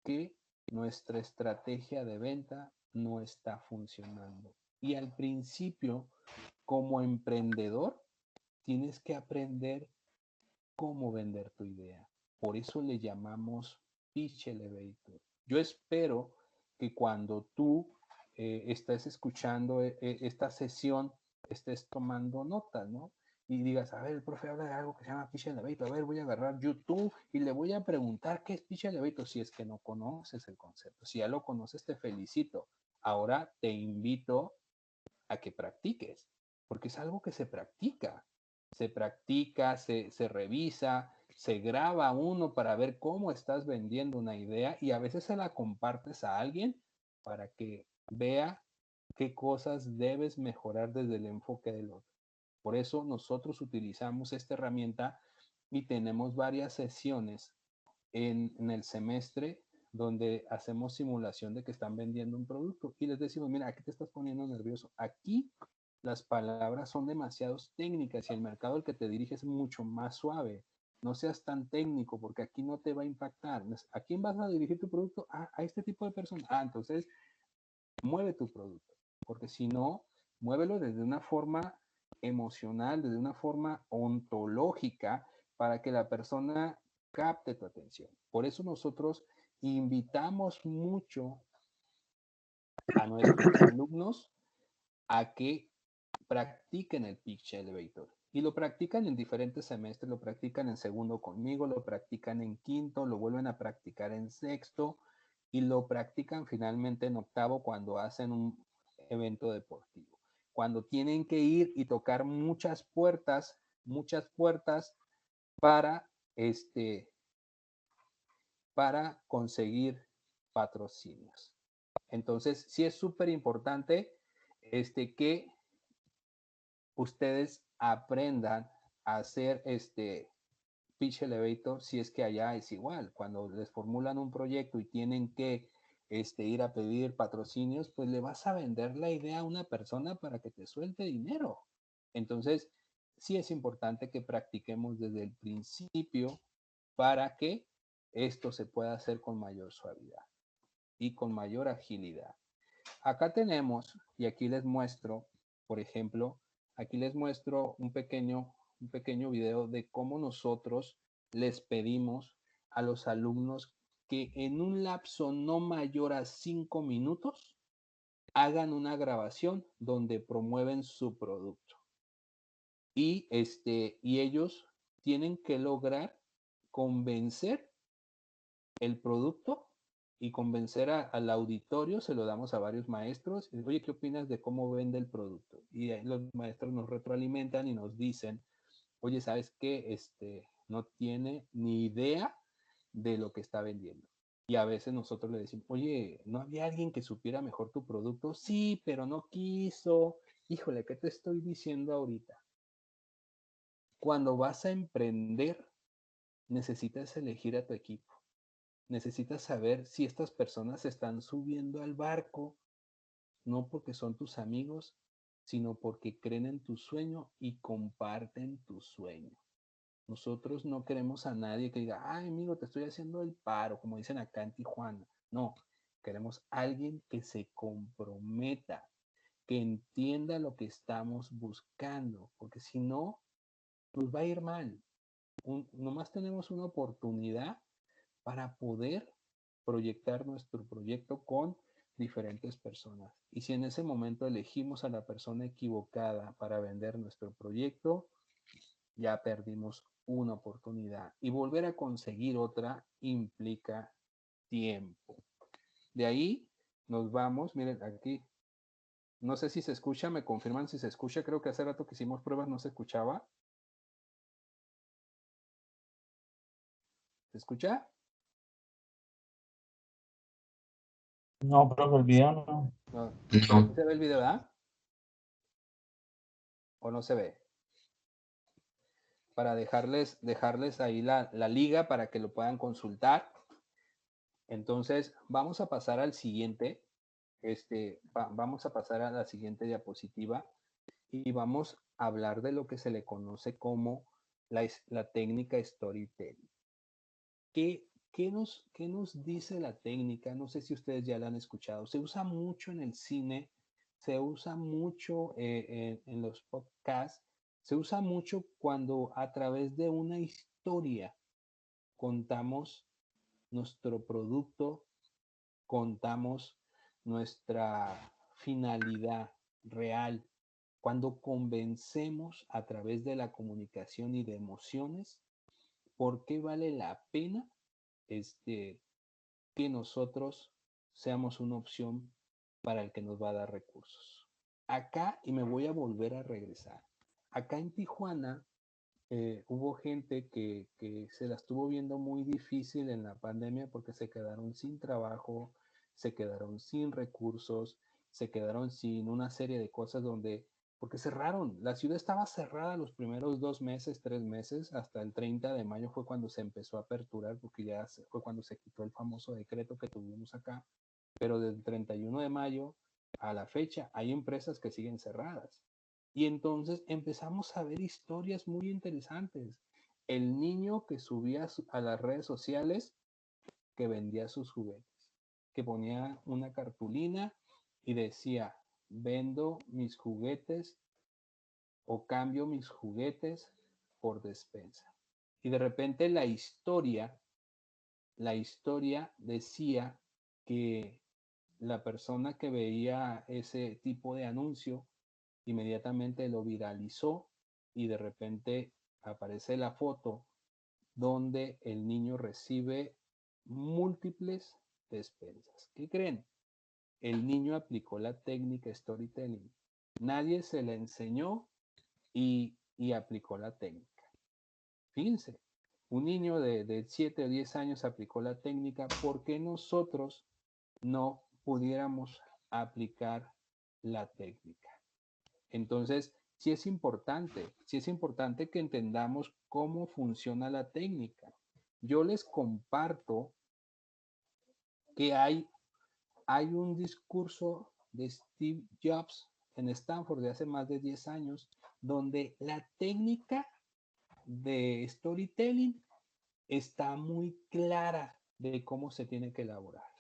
que nuestra estrategia de venta no está funcionando. Y al principio, como emprendedor, tienes que aprender cómo vender tu idea. Por eso le llamamos Pitch Elevator. Yo espero que cuando tú estés escuchando esta sesión, estés tomando notas, ¿no? Y digas, a ver, el profe habla de algo que se llama Pitch Elevator. A ver, voy a agarrar YouTube y le voy a preguntar qué es Pitch Elevator si es que no conoces el concepto. Si ya lo conoces, te felicito. Ahora te invito a que practiques, porque es algo que se practica. Se revisa, se graba uno para ver cómo estás vendiendo una idea y a veces se la compartes a alguien para que vea qué cosas debes mejorar desde el enfoque del otro. Por eso nosotros utilizamos esta herramienta y tenemos varias sesiones en el semestre donde hacemos simulación de que están vendiendo un producto y les decimos, mira, aquí te estás poniendo nervioso. Aquí las palabras son demasiado técnicas y el mercado al que te diriges es mucho más suave. No seas tan técnico porque aquí no te va a impactar. ¿A quién vas a dirigir tu producto? A este tipo de personas. Entonces mueve tu producto. Porque si no, muévelo desde una forma emocional, desde una forma ontológica para que la persona capte tu atención. Por eso nosotros invitamos mucho a nuestros alumnos a que practiquen el Pitch Elevator. Y lo practican en diferentes semestres, lo practican en segundo conmigo, lo practican en quinto, lo vuelven a practicar en sexto y lo practican finalmente en octavo cuando hacen un evento deportivo. Cuando tienen que ir y tocar muchas puertas para para conseguir patrocinios. Entonces, sí es súper importante que ustedes aprendan a hacer pitch elevator si es que allá es igual. Cuando les formulan un proyecto y tienen que ir a pedir patrocinios, pues le vas a vender la idea a una persona para que te suelte dinero. Entonces, sí es importante que practiquemos desde el principio para que esto se pueda hacer con mayor suavidad y con mayor agilidad. acá tenemos, y aquí les muestro, por ejemplo, aquí les muestro un pequeño video de cómo nosotros les pedimos a los alumnos que en un lapso no mayor a 5 minutos hagan una grabación donde promueven su producto. Y ellos tienen que lograr convencer el producto y convencer al auditorio. Se lo damos a varios maestros. Oye, ¿qué opinas de cómo vende el producto? Y los maestros nos retroalimentan y nos dicen, oye, ¿sabes qué? No tiene ni idea de lo que está vendiendo. Y a veces nosotros le decimos, oye, ¿no había alguien que supiera mejor tu producto? Sí, pero no quiso. Híjole, ¿qué te estoy diciendo ahorita? Cuando vas a emprender, necesitas elegir a tu equipo. Necesitas saber si estas personas se están subiendo al barco, no porque son tus amigos, sino porque creen en tu sueño y comparten tu sueño. Nosotros no queremos a nadie que diga, ay, amigo, te estoy haciendo el paro, como dicen acá en Tijuana. No, queremos a alguien que se comprometa, que entienda lo que estamos buscando, porque si no, nos va a ir mal. Nomás tenemos una oportunidad para poder proyectar nuestro proyecto con diferentes personas. Y si en ese momento elegimos a la persona equivocada para vender nuestro proyecto, ya perdimos una oportunidad. Y volver a conseguir otra implica tiempo. De ahí nos vamos, miren aquí, no sé si se escucha, me confirman si se escucha, creo que hace rato que hicimos pruebas no se escuchaba. ¿Se escucha? No, profe, el video no. No. No. ¿Se ve el video, verdad? ¿O no se ve? Para dejarles ahí la liga para que lo puedan consultar. Entonces, vamos a pasar al siguiente. Vamos a pasar a la siguiente diapositiva y vamos a hablar de lo que se le conoce como la técnica storytelling. ¿Qué nos dice la técnica? No sé si ustedes ya la han escuchado. Se usa mucho en el cine, se usa mucho en los podcasts, se usa mucho cuando a través de una historia contamos nuestro producto, contamos nuestra finalidad real, cuando convencemos a través de la comunicación y de emociones por qué vale la pena que nosotros seamos una opción para el que nos va a dar recursos. Acá, y me voy a volver a regresar, acá en Tijuana hubo gente que se la estuvo viendo muy difícil en la pandemia porque se quedaron sin trabajo, se quedaron sin recursos, se quedaron sin una serie de cosas porque cerraron, la ciudad estaba cerrada los primeros 2 meses, 3 meses, hasta el 30 de mayo fue cuando se empezó a aperturar, porque fue cuando se quitó el famoso decreto que tuvimos acá, pero del 31 de mayo a la fecha hay empresas que siguen cerradas. Y entonces empezamos a ver historias muy interesantes. El niño que subía a las redes sociales que vendía sus juguetes, que ponía una cartulina y decía, vendo mis juguetes o cambio mis juguetes por despensa. Y de repente la historia decía que la persona que veía ese tipo de anuncio inmediatamente lo viralizó y de repente aparece la foto donde el niño recibe múltiples despensas. ¿Qué creen? El niño aplicó la técnica storytelling. Nadie se la enseñó y aplicó la técnica. Fíjense, un niño de 7 o 10 años aplicó la técnica. ¿Por qué nosotros no pudiéramos aplicar la técnica? Entonces, sí es importante que entendamos cómo funciona la técnica. Yo les comparto que hay un discurso de Steve Jobs en Stanford de hace más de 10 años, donde la técnica de storytelling está muy clara de cómo se tiene que elaborar.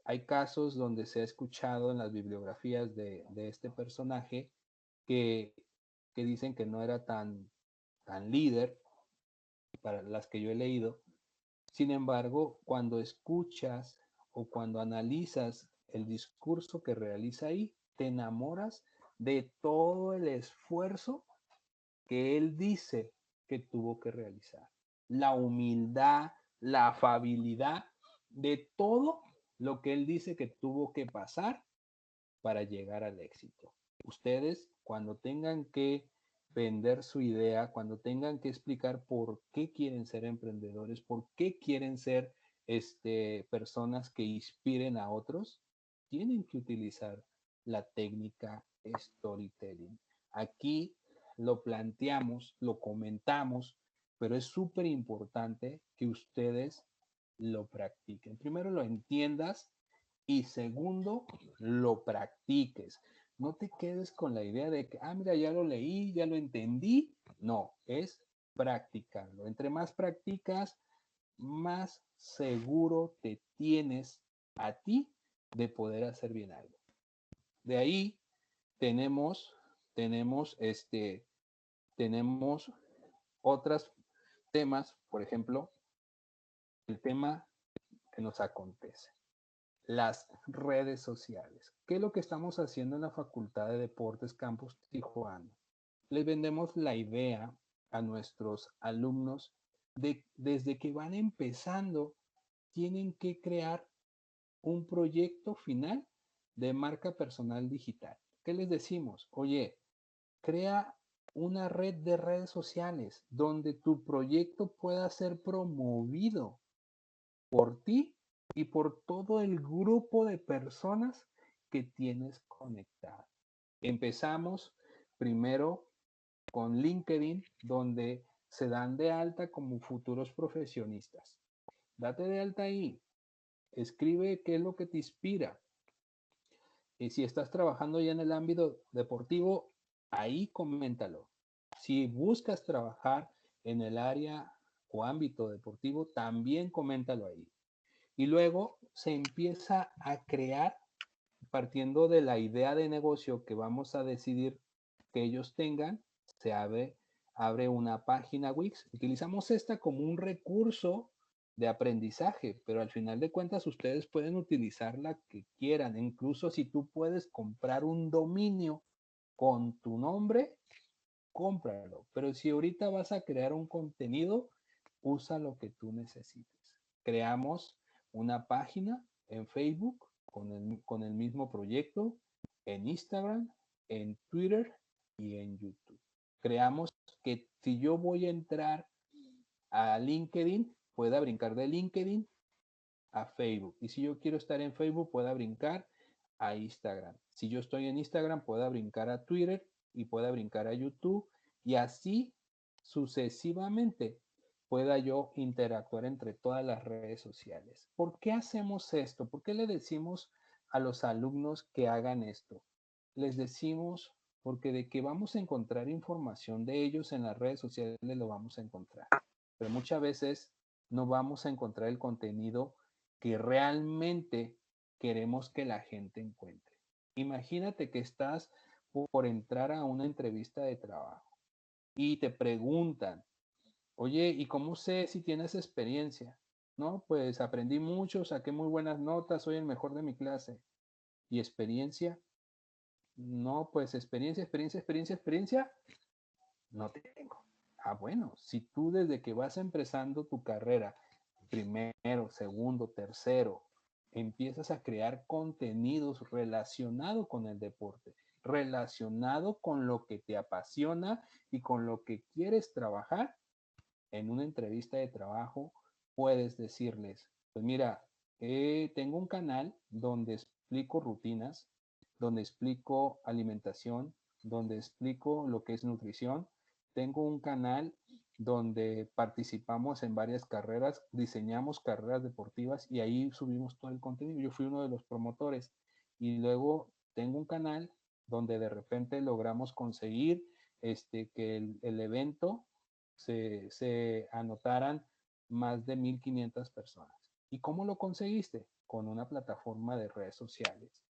hay casos donde se ha escuchado en las bibliografías de este personaje que, que dicen que no era tan líder para las que yo he leído. Sin embargo, cuando escuchas o cuando analizas el discurso que realiza ahí, te enamoras de todo el esfuerzo que él dice que tuvo que realizar. La humildad, la afabilidad, de todo lo que él dice que tuvo que pasar para llegar al éxito. Ustedes, cuando tengan que vender su idea, cuando tengan que explicar por qué quieren ser emprendedores, por qué quieren ser personas que inspiren a otros, tienen que utilizar la técnica storytelling. Aquí lo planteamos, lo comentamos, pero es súper importante que ustedes lo practiquen. Primero lo entiendas y segundo, lo practiques. No te quedes con la idea de que, mira, ya lo leí, ya lo entendí. No, es practicarlo. Entre más practicas, más seguro te tienes a ti de poder hacer bien algo. De ahí tenemos otros temas, por ejemplo, el tema que nos acontece. Las redes sociales. ¿Qué es lo que estamos haciendo en la Facultad de Deportes Campus Tijuana? Les vendemos la idea a nuestros alumnos de desde que van empezando, tienen que crear un proyecto final de marca personal digital. ¿Qué les decimos? Oye, crea una red de redes sociales donde tu proyecto pueda ser promovido por ti y por todo el grupo de personas que tienes conectado. Empezamos primero con LinkedIn, donde se dan de alta como futuros profesionistas. Date de alta ahí. Escribe qué es lo que te inspira. Y si estás trabajando ya en el ámbito deportivo, ahí coméntalo. Si buscas trabajar en el área o ámbito deportivo, también coméntalo ahí. Y luego se empieza a crear, partiendo de la idea de negocio que vamos a decidir que ellos tengan, se abre una página Wix. Utilizamos esta como un recurso de aprendizaje, pero al final de cuentas ustedes pueden utilizar la que quieran. Incluso si tú puedes comprar un dominio con tu nombre, cómpralo. Pero si ahorita vas a crear un contenido, usa lo que tú necesites. Creamos una página en Facebook con el mismo proyecto, en Instagram, en Twitter y en YouTube. Creamos que si yo voy a entrar a LinkedIn, pueda brincar de LinkedIn a Facebook. Y si yo quiero estar en Facebook, pueda brincar a Instagram. Si yo estoy en Instagram, pueda brincar a Twitter y pueda brincar a YouTube. Y así sucesivamente pueda yo interactuar entre todas las redes sociales. ¿Por qué hacemos esto? ¿Por qué le decimos a los alumnos que hagan esto? Les decimos porque de que vamos a encontrar información de ellos en las redes sociales lo vamos a encontrar. Pero muchas veces no vamos a encontrar el contenido que realmente queremos que la gente encuentre. Imagínate que estás por entrar a una entrevista de trabajo y te preguntan, oye, ¿y cómo sé si tienes experiencia? No, pues aprendí mucho, saqué muy buenas notas, soy el mejor de mi clase. ¿Y experiencia? No, pues experiencia, no tengo. Bueno, si tú desde que vas empezando tu carrera, primero, segundo, tercero, empiezas a crear contenidos relacionados con el deporte, relacionado con lo que te apasiona y con lo que quieres trabajar, en una entrevista de trabajo puedes decirles, pues mira, tengo un canal donde explico rutinas, donde explico alimentación, donde explico lo que es nutrición. Tengo un canal donde participamos en varias carreras, diseñamos carreras deportivas y ahí subimos todo el contenido. Yo fui uno de los promotores. Y luego tengo un canal donde de repente logramos conseguir que el evento se anotaran más de 1,500 personas. ¿Y cómo lo conseguiste? con una plataforma de redes sociales.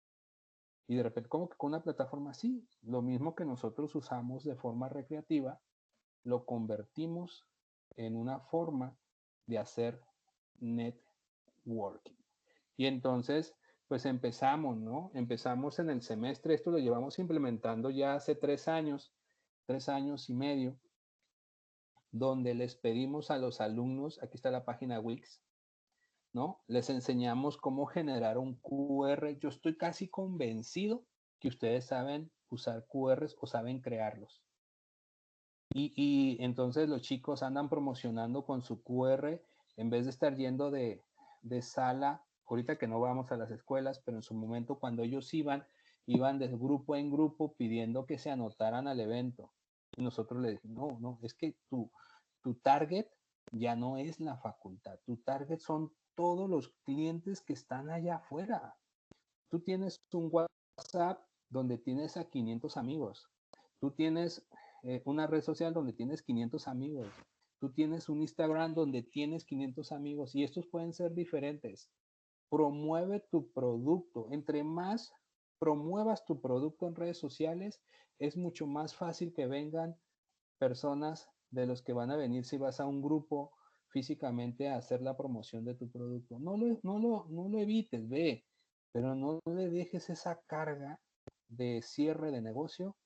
Y de repente, ¿cómo que con una plataforma así? Lo mismo que nosotros usamos de forma recreativa, lo convertimos en una forma de hacer networking. Y entonces, pues empezamos, ¿no? Empezamos en el semestre, esto lo llevamos implementando ya hace 3 años y medio, donde les pedimos a los alumnos, aquí está la página Wix, ¿no? Les enseñamos cómo generar un QR. Yo estoy casi convencido que ustedes saben usar QRs o saben crearlos. Y entonces los chicos andan promocionando con su QR en vez de estar yendo de sala, ahorita que no vamos a las escuelas, pero en su momento cuando ellos iban de grupo en grupo pidiendo que se anotaran al evento. Y nosotros les dijimos, no, es que tu target ya no es la facultad, tu target son todos los clientes que están allá afuera. Tú tienes un WhatsApp donde tienes a 500 amigos. Tú tienes una red social donde tienes 500 amigos. Tú tienes un Instagram donde tienes 500 amigos y estos pueden ser diferentes. Promueve tu producto. Entre más promuevas tu producto en redes sociales, es mucho más fácil que vengan personas de los que van a venir si vas a un grupo físicamente a hacer la promoción de tu producto. No lo evites, ve, pero no le dejes esa carga de cierre de negocio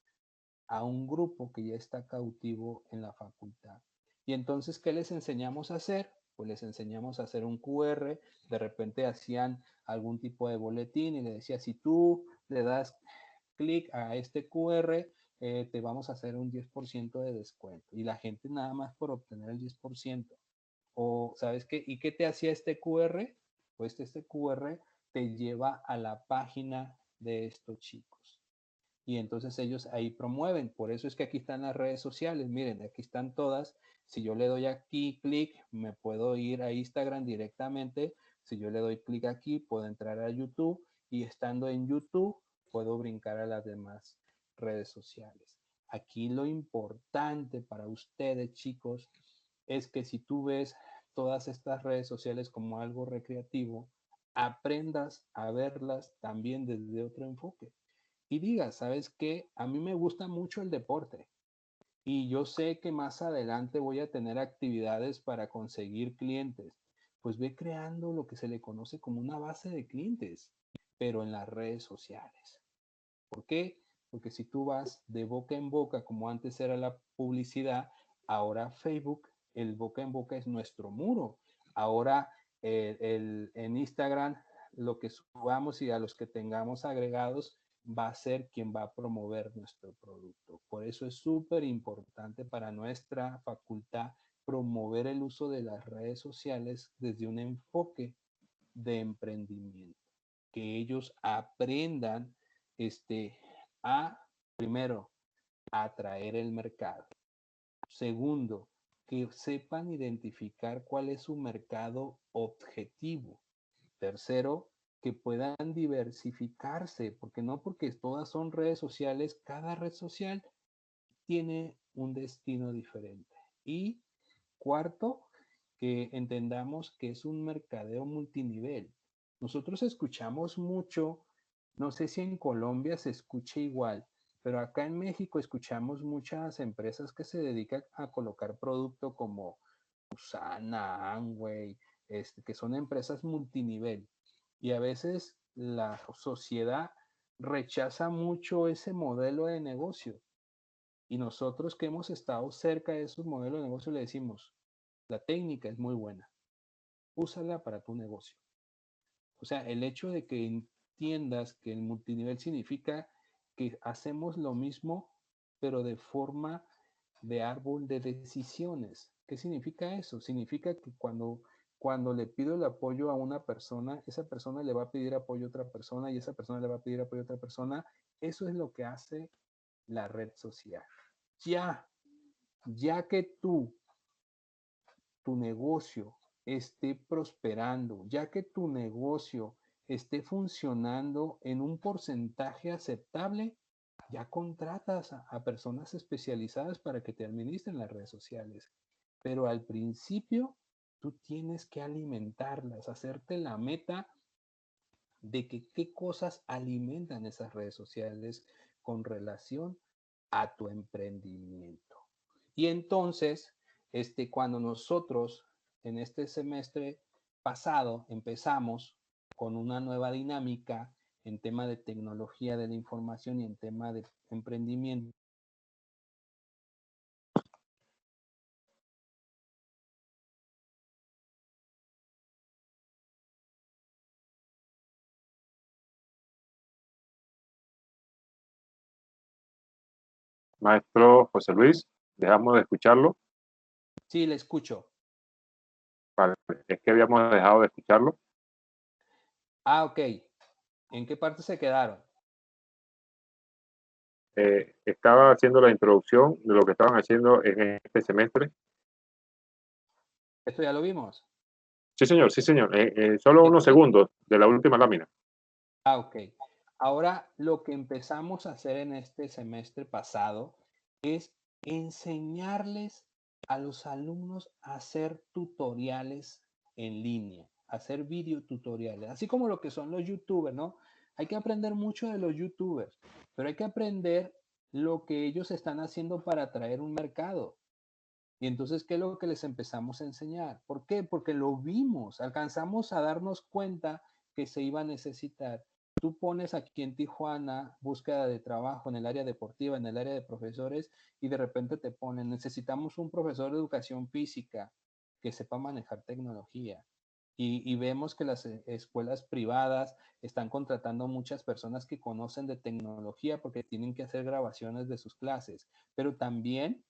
a un grupo que ya está cautivo en la facultad. Y entonces, ¿qué les enseñamos a hacer? Pues les enseñamos a hacer un QR, de repente hacían algún tipo de boletín y le decía, si tú le das clic a este QR, te vamos a hacer un 10% de descuento. Y la gente nada más por obtener el 10%. O, ¿sabes qué? ¿Y qué te hacía este QR? Pues este QR te lleva a la página de estos chicos. Y entonces ellos ahí promueven. Por eso es que aquí están las redes sociales. Miren, aquí están todas. Si yo le doy aquí clic, me puedo ir a Instagram directamente. Si yo le doy clic aquí, puedo entrar a YouTube. Y estando en YouTube, puedo brincar a las demás redes sociales. Aquí lo importante para ustedes, chicos, es que si tú ves todas estas redes sociales como algo recreativo, aprendas a verlas también desde otro enfoque. Y digas, ¿sabes qué? A mí me gusta mucho el deporte y yo sé que más adelante voy a tener actividades para conseguir clientes. Pues ve creando lo que se le conoce como una base de clientes, pero en las redes sociales. ¿Por qué? Porque si tú vas de boca en boca, como antes era la publicidad, ahora Facebook, el boca en boca es nuestro muro. Ahora en Instagram, lo que subamos y a los que tengamos agregados va a ser quien va a promover nuestro producto. Por eso es súper importante para nuestra facultad promover el uso de las redes sociales desde un enfoque de emprendimiento. Que ellos aprendan primero, atraer el mercado. Segundo, que sepan identificar cuál es su mercado objetivo. Tercero, que puedan diversificarse, porque no porque todas son redes sociales, cada red social tiene un destino diferente. Y cuarto, que entendamos que es un mercadeo multinivel. Nosotros escuchamos mucho, no sé si en Colombia se escucha igual, pero acá en México escuchamos muchas empresas que se dedican a colocar producto como Usana, Amway, que son empresas multinivel. Y a veces la sociedad rechaza mucho ese modelo de negocio. Y nosotros que hemos estado cerca de esos modelos de negocio le decimos, la técnica es muy buena, úsala para tu negocio. O sea, el hecho de que entiendas que el multinivel significa que hacemos lo mismo, pero de forma de árbol de decisiones. ¿Qué significa eso? Significa que cuando le pido el apoyo a una persona, esa persona le va a pedir apoyo a otra persona y esa persona le va a pedir apoyo a otra persona. Eso es lo que hace la red social. Ya que tu negocio esté prosperando, ya que tu negocio esté funcionando en un porcentaje aceptable, ya contratas a personas especializadas para que te administren las redes sociales. Pero al principio, tú tienes que alimentarlas, hacerte la meta de que qué cosas alimentan esas redes sociales con relación a tu emprendimiento. Y entonces, cuando nosotros en este semestre pasado empezamos con una nueva dinámica en tema de tecnología de la información y en tema de emprendimiento. Maestro José Luis, dejamos de escucharlo. Sí, le escucho. Vale, es que habíamos dejado de escucharlo. Ah, ok. ¿En qué parte se quedaron? Estaba haciendo la introducción de lo que estaban haciendo en este semestre. Esto ya lo vimos. Sí, señor, sí, señor. Solo unos segundos de la última lámina. Ah, ok. Ahora lo que empezamos a hacer en este semestre pasado es enseñarles a los alumnos a hacer tutoriales en línea, hacer videotutoriales, así como lo que son los youtubers, ¿no? Hay que aprender mucho de los youtubers, pero hay que aprender lo que ellos están haciendo para atraer un mercado. Y entonces, ¿qué es lo que les empezamos a enseñar? ¿Por qué? Porque lo vimos, alcanzamos a darnos cuenta que se iba a necesitar. Tú pones aquí en Tijuana búsqueda de trabajo en el área deportiva, en el área de profesores, y de repente te ponen, necesitamos un profesor de educación física que sepa manejar tecnología. Y vemos que las escuelas privadas están contratando muchas personas que conocen de tecnología porque tienen que hacer grabaciones de sus clases, pero también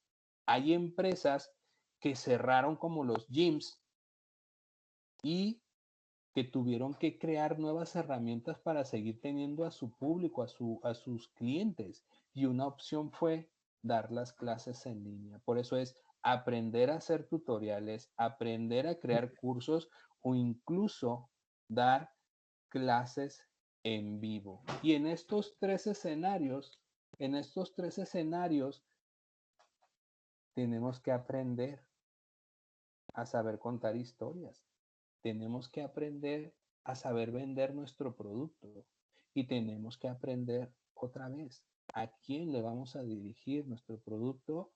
hay empresas que cerraron como los gyms y que tuvieron que crear nuevas herramientas para seguir teniendo a su público, a sus clientes. Y una opción fue dar las clases en línea. Por eso es aprender a hacer tutoriales, aprender a crear cursos o incluso dar clases en vivo. Y en estos tres escenarios, tenemos que aprender a saber contar historias. Tenemos que aprender a saber vender nuestro producto y tenemos que aprender otra vez a quién le vamos a dirigir nuestro producto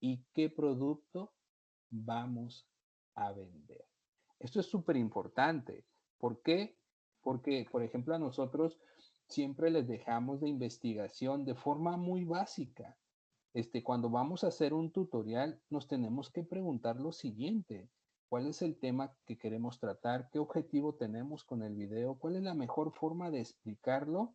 y qué producto vamos a vender. Esto es súper importante. ¿Por qué? Porque, por ejemplo, a nosotros siempre les dejamos de investigación de forma muy básica. Cuando vamos a hacer un tutorial, nos tenemos que preguntar lo siguiente: ¿cuál es el tema que queremos tratar? ¿Qué objetivo tenemos con el video? ¿Cuál es la mejor forma de explicarlo?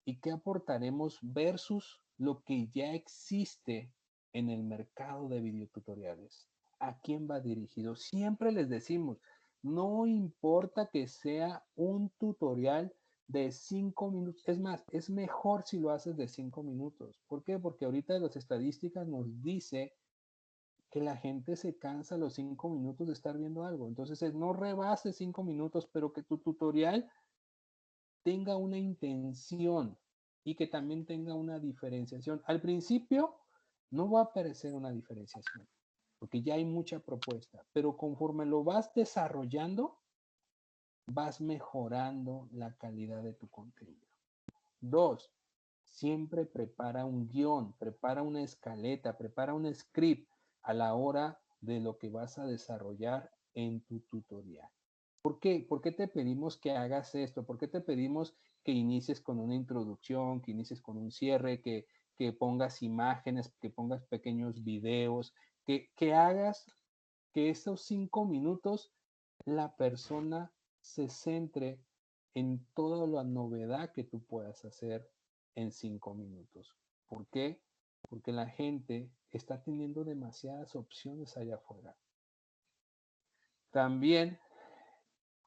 ¿Y qué aportaremos versus lo que ya existe en el mercado de videotutoriales? ¿A quién va dirigido? Siempre les decimos, no importa que sea un tutorial de 5 minutos. Es más, es mejor si lo haces de 5 minutos. ¿Por qué? Porque ahorita las estadísticas nos dice que la gente se cansa a los 5 minutos de estar viendo algo. Entonces, no rebases 5 minutos, pero que tu tutorial tenga una intención y que también tenga una diferenciación. Al principio no va a aparecer una diferenciación, porque ya hay mucha propuesta, pero conforme lo vas desarrollando, vas mejorando la calidad de tu contenido. 2, siempre prepara un guión, prepara una escaleta, prepara un script a la hora de lo que vas a desarrollar en tu tutorial. ¿Por qué? ¿Por qué te pedimos que hagas esto? ¿Por qué te pedimos que inicies con una introducción, que inicies con un cierre, que pongas imágenes, que pongas pequeños videos, que hagas que esos 5 minutos la persona se centre en toda la novedad que tú puedas hacer en 5 minutos? ¿Por qué? Porque la gente está teniendo demasiadas opciones allá afuera. También,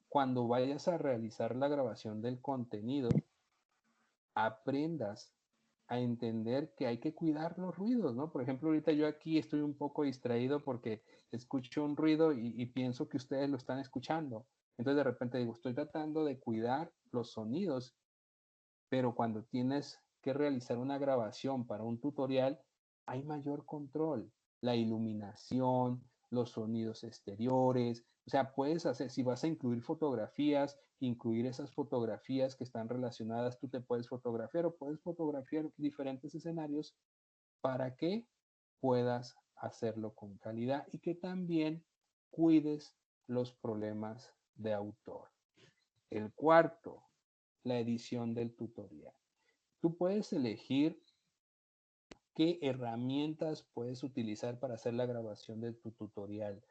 cuando vayas a realizar la grabación del contenido, aprendas a entender que hay que cuidar los ruidos, ¿no? Por ejemplo, ahorita yo aquí estoy un poco distraído porque escucho un ruido y pienso que ustedes lo están escuchando. Entonces de repente digo, estoy tratando de cuidar los sonidos, pero cuando tienes que realizar una grabación para un tutorial, hay mayor control. La iluminación, los sonidos exteriores. O sea, puedes hacer, si vas a incluir fotografías, incluir esas fotografías que están relacionadas, tú te puedes fotografiar o puedes fotografiar diferentes escenarios para que puedas hacerlo con calidad y que también cuides los problemas de autor. El cuarto, la edición del tutorial. Tú puedes elegir qué herramientas puedes utilizar para hacer la grabación de tu tutorial.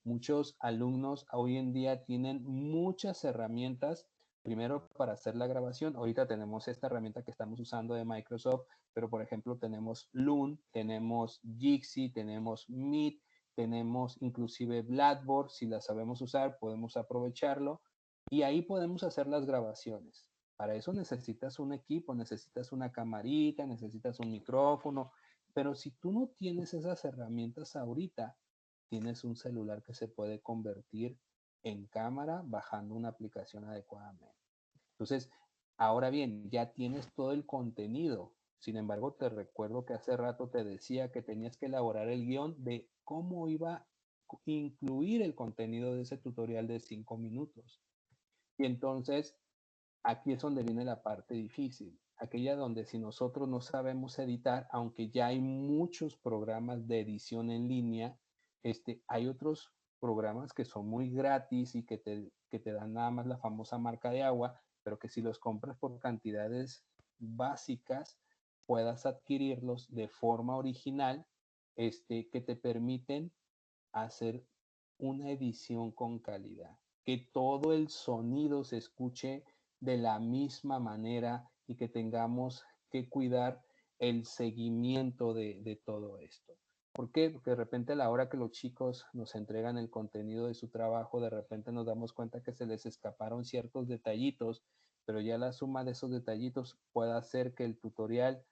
Muchos alumnos hoy en día tienen muchas herramientas, primero para hacer la grabación. Ahorita tenemos esta herramienta que estamos usando de Microsoft, pero por ejemplo tenemos Loom, tenemos Jitsi, tenemos Meet, tenemos inclusive Blackboard. Si la sabemos usar, podemos aprovecharlo y ahí podemos hacer las grabaciones. Para eso necesitas un equipo, necesitas una camarita, necesitas un micrófono, pero si tú no tienes esas herramientas ahorita, tienes un celular que se puede convertir en cámara bajando una aplicación adecuadamente. Entonces, ahora bien, ya tienes todo el contenido. Sin embargo, te recuerdo que hace rato te decía que tenías que elaborar el guión de cómo iba a incluir el contenido de ese tutorial de 5 minutos. Y entonces, aquí es donde viene la parte difícil, aquella donde si nosotros no sabemos editar, aunque ya hay muchos programas de edición en línea, hay otros programas que son muy gratis y que te dan nada más la famosa marca de agua, pero que si los compras por cantidades básicas, puedas adquirirlos de forma original, que te permiten hacer una edición con calidad, que todo el sonido se escuche de la misma manera y que tengamos que cuidar el seguimiento de todo esto. ¿Por qué? Porque de repente a la hora que los chicos nos entregan el contenido de su trabajo, de repente nos damos cuenta que se les escaparon ciertos detallitos, pero ya la suma de esos detallitos puede hacer que el tutorial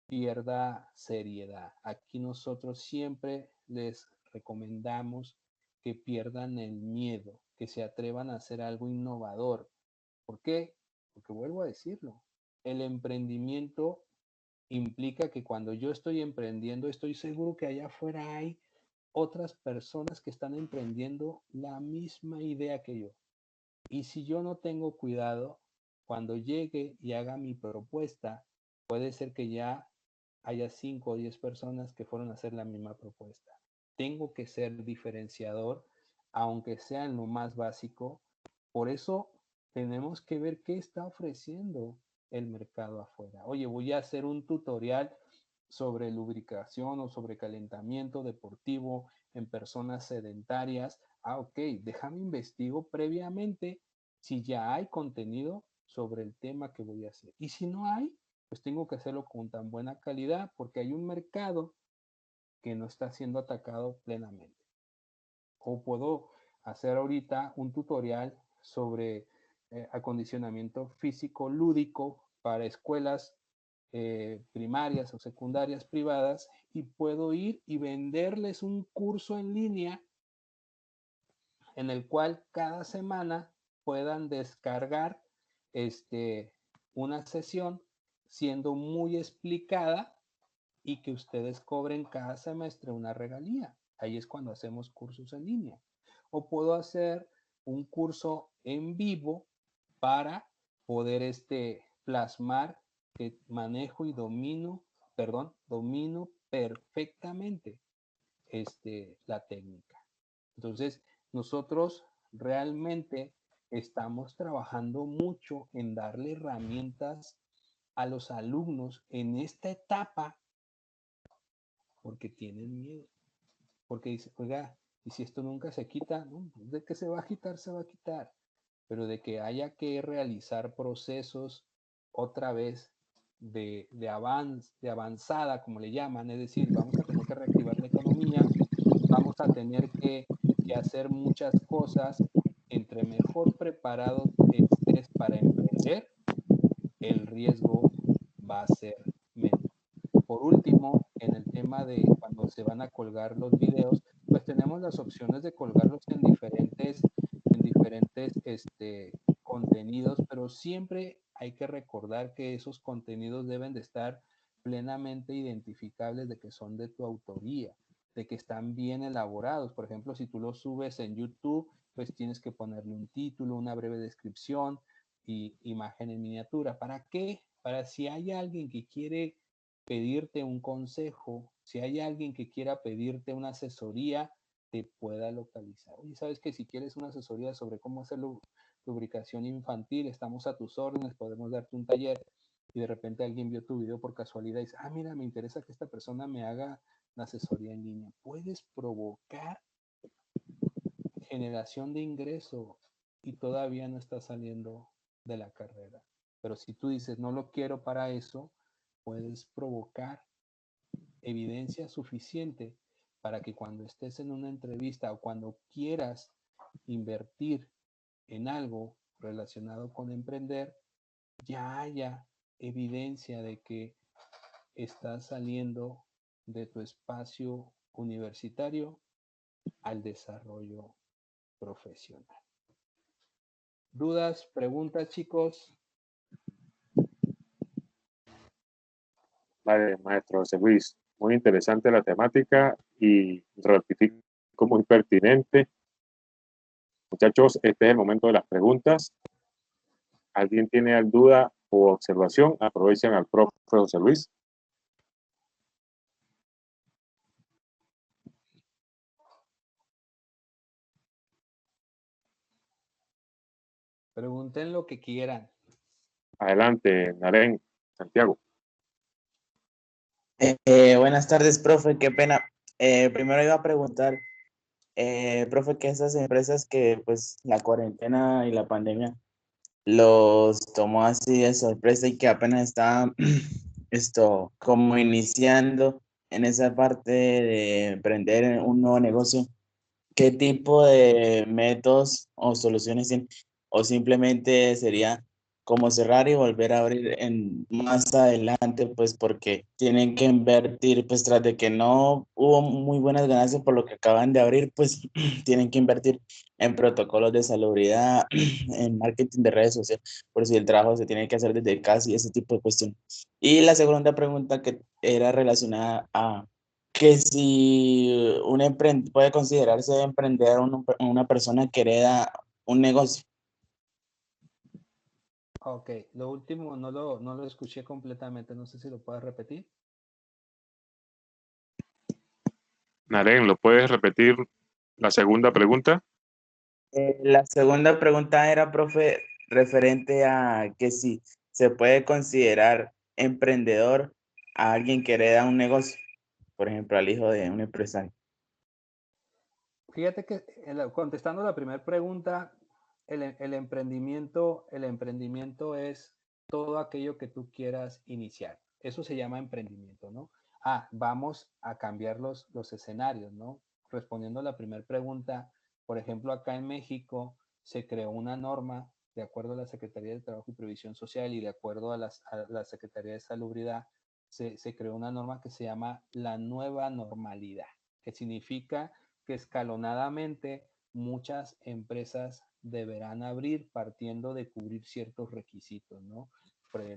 pierda seriedad. Aquí nosotros siempre les recomendamos que pierdan el miedo, que se atrevan a hacer algo innovador. ¿Por qué? Porque vuelvo a decirlo, el emprendimiento implica que cuando yo estoy emprendiendo, estoy seguro que allá afuera hay otras personas que están emprendiendo la misma idea que yo. Y si yo no tengo cuidado, cuando llegue y haga mi propuesta, puede ser que ya haya 5 o 10 personas que fueron a hacer la misma propuesta. Tengo que ser diferenciador, aunque sea en lo más básico. Por eso tenemos que ver qué está ofreciendo el mercado afuera. Oye, voy a hacer un tutorial sobre lubricación o sobre calentamiento deportivo en personas sedentarias. Ok, déjame investigo previamente si ya hay contenido sobre el tema que voy a hacer. Y si no hay, pues tengo que hacerlo con tan buena calidad porque hay un mercado que no está siendo atacado plenamente. O puedo hacer ahorita un tutorial sobre acondicionamiento físico lúdico para escuelas primarias o secundarias privadas y puedo ir y venderles un curso en línea en el cual cada semana puedan descargar una sesión siendo muy explicada y que ustedes cobren cada semestre una regalía. Ahí es cuando hacemos cursos en línea. O puedo hacer un curso en vivo para poder plasmar que manejo y domino perfectamente la técnica. Entonces, nosotros realmente estamos trabajando mucho en darle herramientas a los alumnos en esta etapa porque tienen miedo. Porque dicen, oiga, y si esto nunca se quita, ¿no? De que se va a quitar, se va a quitar. Pero de que haya que realizar procesos otra vez de avanzada, como le llaman, es decir, vamos a tener que reactivar la economía, vamos a tener que hacer muchas cosas. Entre mejor preparado estés para emprender, el riesgo va a ser menos. Por último, en el tema de cuando se van a colgar los videos, pues tenemos las opciones de colgarlos en diferentes contenidos, pero siempre hay que recordar que esos contenidos deben de estar plenamente identificables de que son de tu autoría. de que están bien elaborados. Por ejemplo, si tú los subes en YouTube, pues tienes que ponerle un título, una breve descripción y imagen en miniatura. ¿Para qué? Para si hay alguien que quiere pedirte un consejo, si hay alguien que quiera pedirte una asesoría, te pueda localizar. Oye, ¿sabes que si quieres una asesoría sobre cómo hacer lubricación infantil, estamos a tus órdenes, podemos darte un taller? Y de repente alguien vio tu video por casualidad y dice, ah, mira, me interesa que esta persona me haga la asesoría en línea. Puedes provocar generación de ingreso y todavía no está saliendo de la carrera. Pero si tú dices, no lo quiero para eso, puedes provocar evidencia suficiente para que cuando estés en una entrevista o cuando quieras invertir en algo relacionado con emprender, ya haya evidencia de que estás saliendo de tu espacio universitario al desarrollo profesional. ¿Dudas, preguntas, chicos? Vale, maestro José Luis, muy interesante la temática y ratifico muy pertinente. Muchachos, este es el momento de las preguntas. ¿Alguien tiene duda o observación? Aprovechen al profe José Luis. Pregunten lo que quieran. Adelante, Naren, Santiago. Buenas tardes, profe. Qué pena. Primero iba a preguntar, profe, que esas empresas que pues la cuarentena y la pandemia los tomó así de sorpresa y que apenas está esto como iniciando en esa parte de emprender un nuevo negocio, ¿qué tipo de métodos o soluciones tienen? O simplemente sería como cerrar y volver a abrir en más adelante, pues porque tienen que invertir, pues tras de que no hubo muy buenas ganancias por lo que acaban de abrir, pues tienen que invertir en protocolos de salubridad, en marketing de redes sociales, por si el trabajo se tiene que hacer desde casa y ese tipo de cuestiones. Y la segunda pregunta que era relacionada a que si puede considerarse emprendedor una persona que hereda un negocio. Ok, lo último no lo escuché completamente, no sé si lo puedes repetir. Naren, ¿lo puedes repetir la segunda pregunta? La segunda pregunta era, profe, referente a que si se puede considerar emprendedor a alguien que hereda un negocio, por ejemplo, al hijo de un empresario. Fíjate que contestando la primera pregunta, el emprendimiento es todo aquello que tú quieras iniciar. Eso se llama emprendimiento, ¿no? Ah, vamos a cambiar los escenarios, ¿no? Respondiendo a la primera pregunta, por ejemplo, acá en México se creó una norma de acuerdo a la Secretaría de Trabajo y Previsión Social y de acuerdo a la Secretaría de Salubridad, se creó una norma que se llama la nueva normalidad, que significa que escalonadamente muchas empresas deberán abrir partiendo de cubrir ciertos requisitos, ¿no?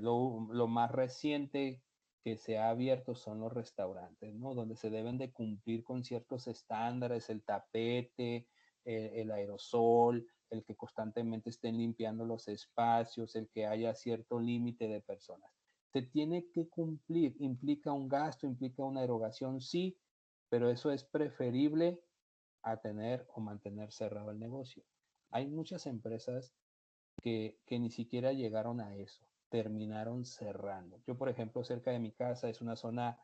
Lo más reciente que se ha abierto son los restaurantes, ¿no? Donde se deben de cumplir con ciertos estándares, el tapete, el aerosol, el que constantemente estén limpiando los espacios, el que haya cierto límite de personas. Se tiene que cumplir, implica un gasto, implica una erogación, sí, pero eso es preferible a tener o mantener cerrado el negocio. Hay muchas empresas que ni siquiera llegaron a eso, terminaron cerrando. Yo, por ejemplo, cerca de mi casa, es una zona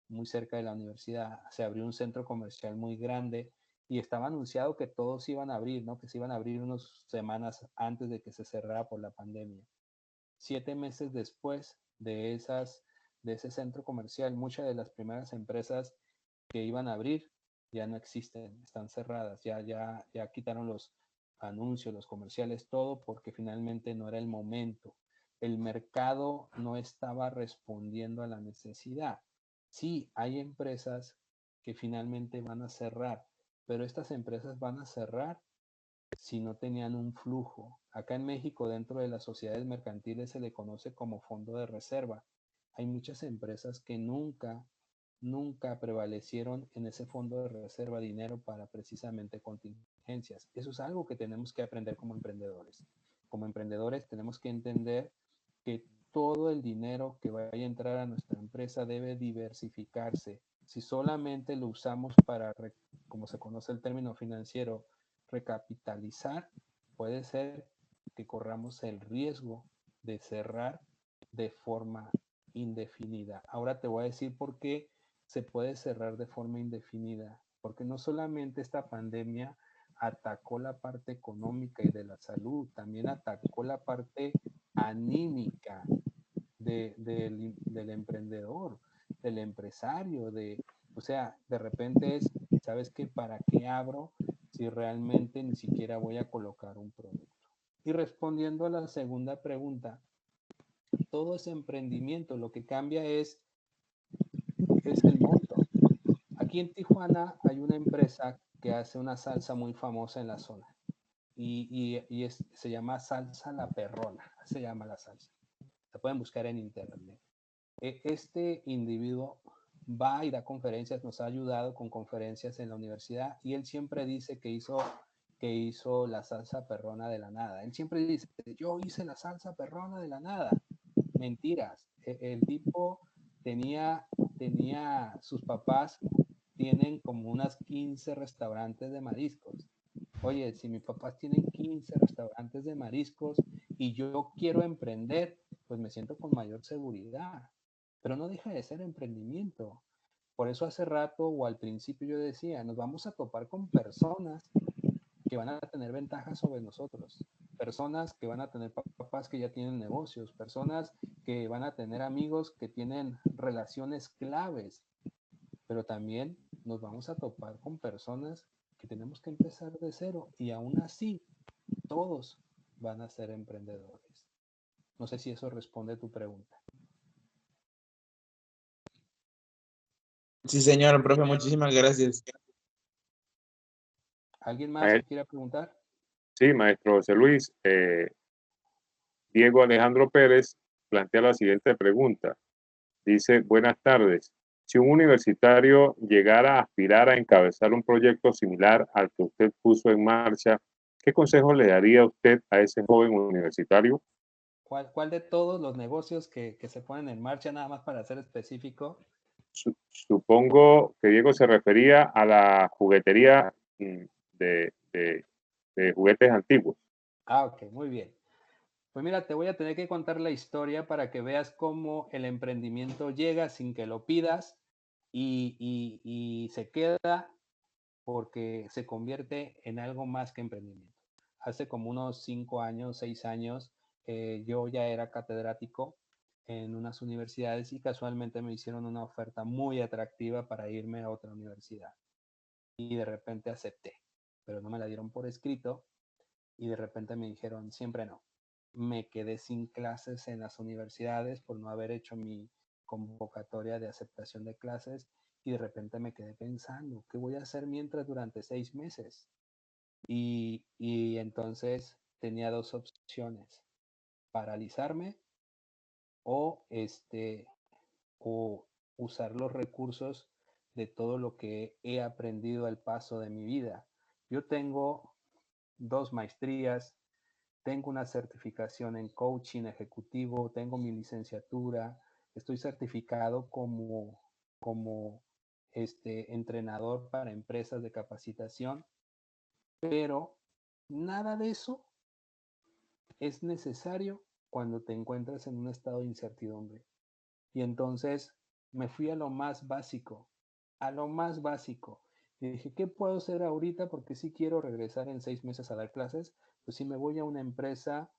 muy cerca de la universidad, se abrió un centro comercial muy grande y estaba anunciado que todos iban a abrir, ¿no? Que se iban a abrir unas semanas antes de que se cerrara por la pandemia. 7 meses después de ese centro comercial, muchas de las primeras empresas que iban a abrir ya no existen, están cerradas, ya quitaron los anuncios, los comerciales, todo porque finalmente no era el momento. El mercado no estaba respondiendo a la necesidad. Sí, hay empresas que finalmente van a cerrar, pero estas empresas van a cerrar si no tenían un flujo. Acá en México, dentro de las sociedades mercantiles, se le conoce como fondo de reserva. Hay muchas empresas que nunca nunca prevalecieron en ese fondo de reserva dinero para precisamente contingencias. Eso es algo que tenemos que aprender como emprendedores. Como emprendedores tenemos que entender que todo el dinero que vaya a entrar a nuestra empresa debe diversificarse. Si solamente lo usamos para, como se conoce el término financiero, recapitalizar, puede ser que corramos el riesgo de cerrar de forma indefinida. Ahora te voy a decir por qué se puede cerrar de forma indefinida, porque no solamente esta pandemia atacó la parte económica y de la salud, también atacó la parte anímica del emprendedor, del empresario, o sea, de repente es, ¿sabes qué? ¿Para qué abro si realmente ni siquiera voy a colocar un producto? Y respondiendo a la segunda pregunta, todo ese emprendimiento, lo que cambia es el monto. Aquí en Tijuana hay una empresa que hace una salsa muy famosa en la zona se llama Salsa La Perrona, se llama la salsa. Se pueden buscar en internet. Este individuo va y da conferencias, nos ha ayudado con conferencias en la universidad y él siempre dice que hizo la salsa perrona de la nada. Él siempre dice, yo hice la salsa perrona de la nada. Mentiras. El tipo tenía, sus papás tienen como unas 15 restaurantes de mariscos. Oye, si mis papás tienen 15 restaurantes de mariscos y yo quiero emprender, pues me siento con mayor seguridad. Pero no deja de ser emprendimiento. Por eso hace rato o al principio yo decía, nos vamos a topar con personas que van a tener ventajas sobre nosotros, personas que van a tener papás que ya tienen negocios, personas que van a tener amigos que tienen relaciones claves, pero también nos vamos a topar con personas que tenemos que empezar de cero y aún así todos van a ser emprendedores. No sé si eso responde a tu pregunta. Sí, señor, profe, muchísimas gracias. ¿Alguien más que quiera preguntar? Sí, maestro José Luis. Diego Alejandro Pérez plantea la siguiente pregunta. Dice, buenas tardes. Si un universitario llegara a aspirar a encabezar un proyecto similar al que usted puso en marcha, ¿qué consejo le daría usted a ese joven universitario? ¿Cuál de todos los negocios que se ponen en marcha, nada más para ser específico? Supongo que Diego se refería a la juguetería de juguetes antiguos. Ah, ok, muy bien. Pues mira, te voy a tener que contar la historia para que veas cómo el emprendimiento llega sin que lo pidas y se queda porque se convierte en algo más que emprendimiento. Hace como unos 5 años, 6 años, yo ya era catedrático en unas universidades y casualmente me hicieron una oferta muy atractiva para irme a otra universidad. Y de repente acepté, pero no me la dieron por escrito y de repente me dijeron siempre no. Me quedé sin clases en las universidades por no haber hecho mi convocatoria de aceptación de clases y de repente me quedé pensando, ¿qué voy a hacer mientras durante 6 meses? Y entonces tenía dos opciones, paralizarme o, o usar los recursos de todo lo que he aprendido al paso de mi vida. Yo tengo 2 maestrías, tengo una certificación en coaching ejecutivo, tengo mi licenciatura, estoy certificado como entrenador para empresas de capacitación, pero nada de eso es necesario cuando te encuentras en un estado de incertidumbre. Y entonces me fui a lo más básico, a lo más básico. Y dije, ¿qué puedo hacer ahorita? Porque si quiero regresar en 6 meses a dar clases, pues si me voy a una empresa,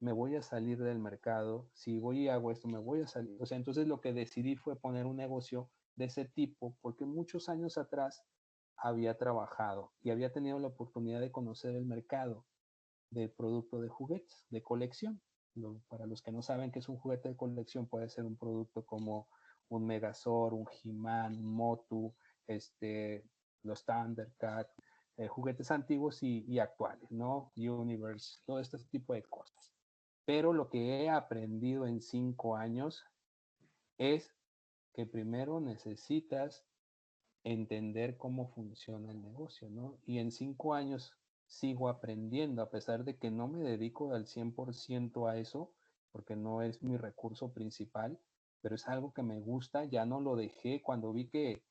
me voy a salir del mercado, si voy y hago esto, me voy a salir. O sea, entonces lo que decidí fue poner un negocio de ese tipo, porque muchos años atrás había trabajado y había tenido la oportunidad de conocer el mercado del producto de juguetes, de colección. Para los que no saben qué es un juguete de colección, puede ser un producto como un Megazord, un He-Man, un Motu, los Thundercat, juguetes antiguos y actuales, ¿no? Universe, todo este tipo de cosas. Pero lo que he aprendido en 5 años es que primero necesitas entender cómo funciona el negocio, ¿no? Y en 5 años sigo aprendiendo, a pesar de que no me dedico al 100% a eso, porque no es mi recurso principal, pero es algo que me gusta, ya no lo dejé cuando vi que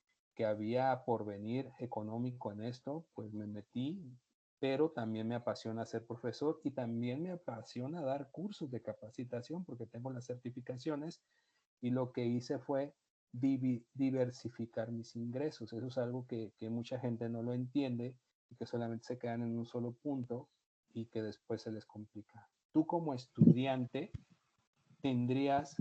había porvenir económico en esto, pues me metí, pero también me apasiona ser profesor y también me apasiona dar cursos de capacitación porque tengo las certificaciones y lo que hice fue diversificar mis ingresos. Eso es algo que mucha gente no lo entiende y que solamente se quedan en un solo punto y que después se les complica. Tú como estudiante tendrías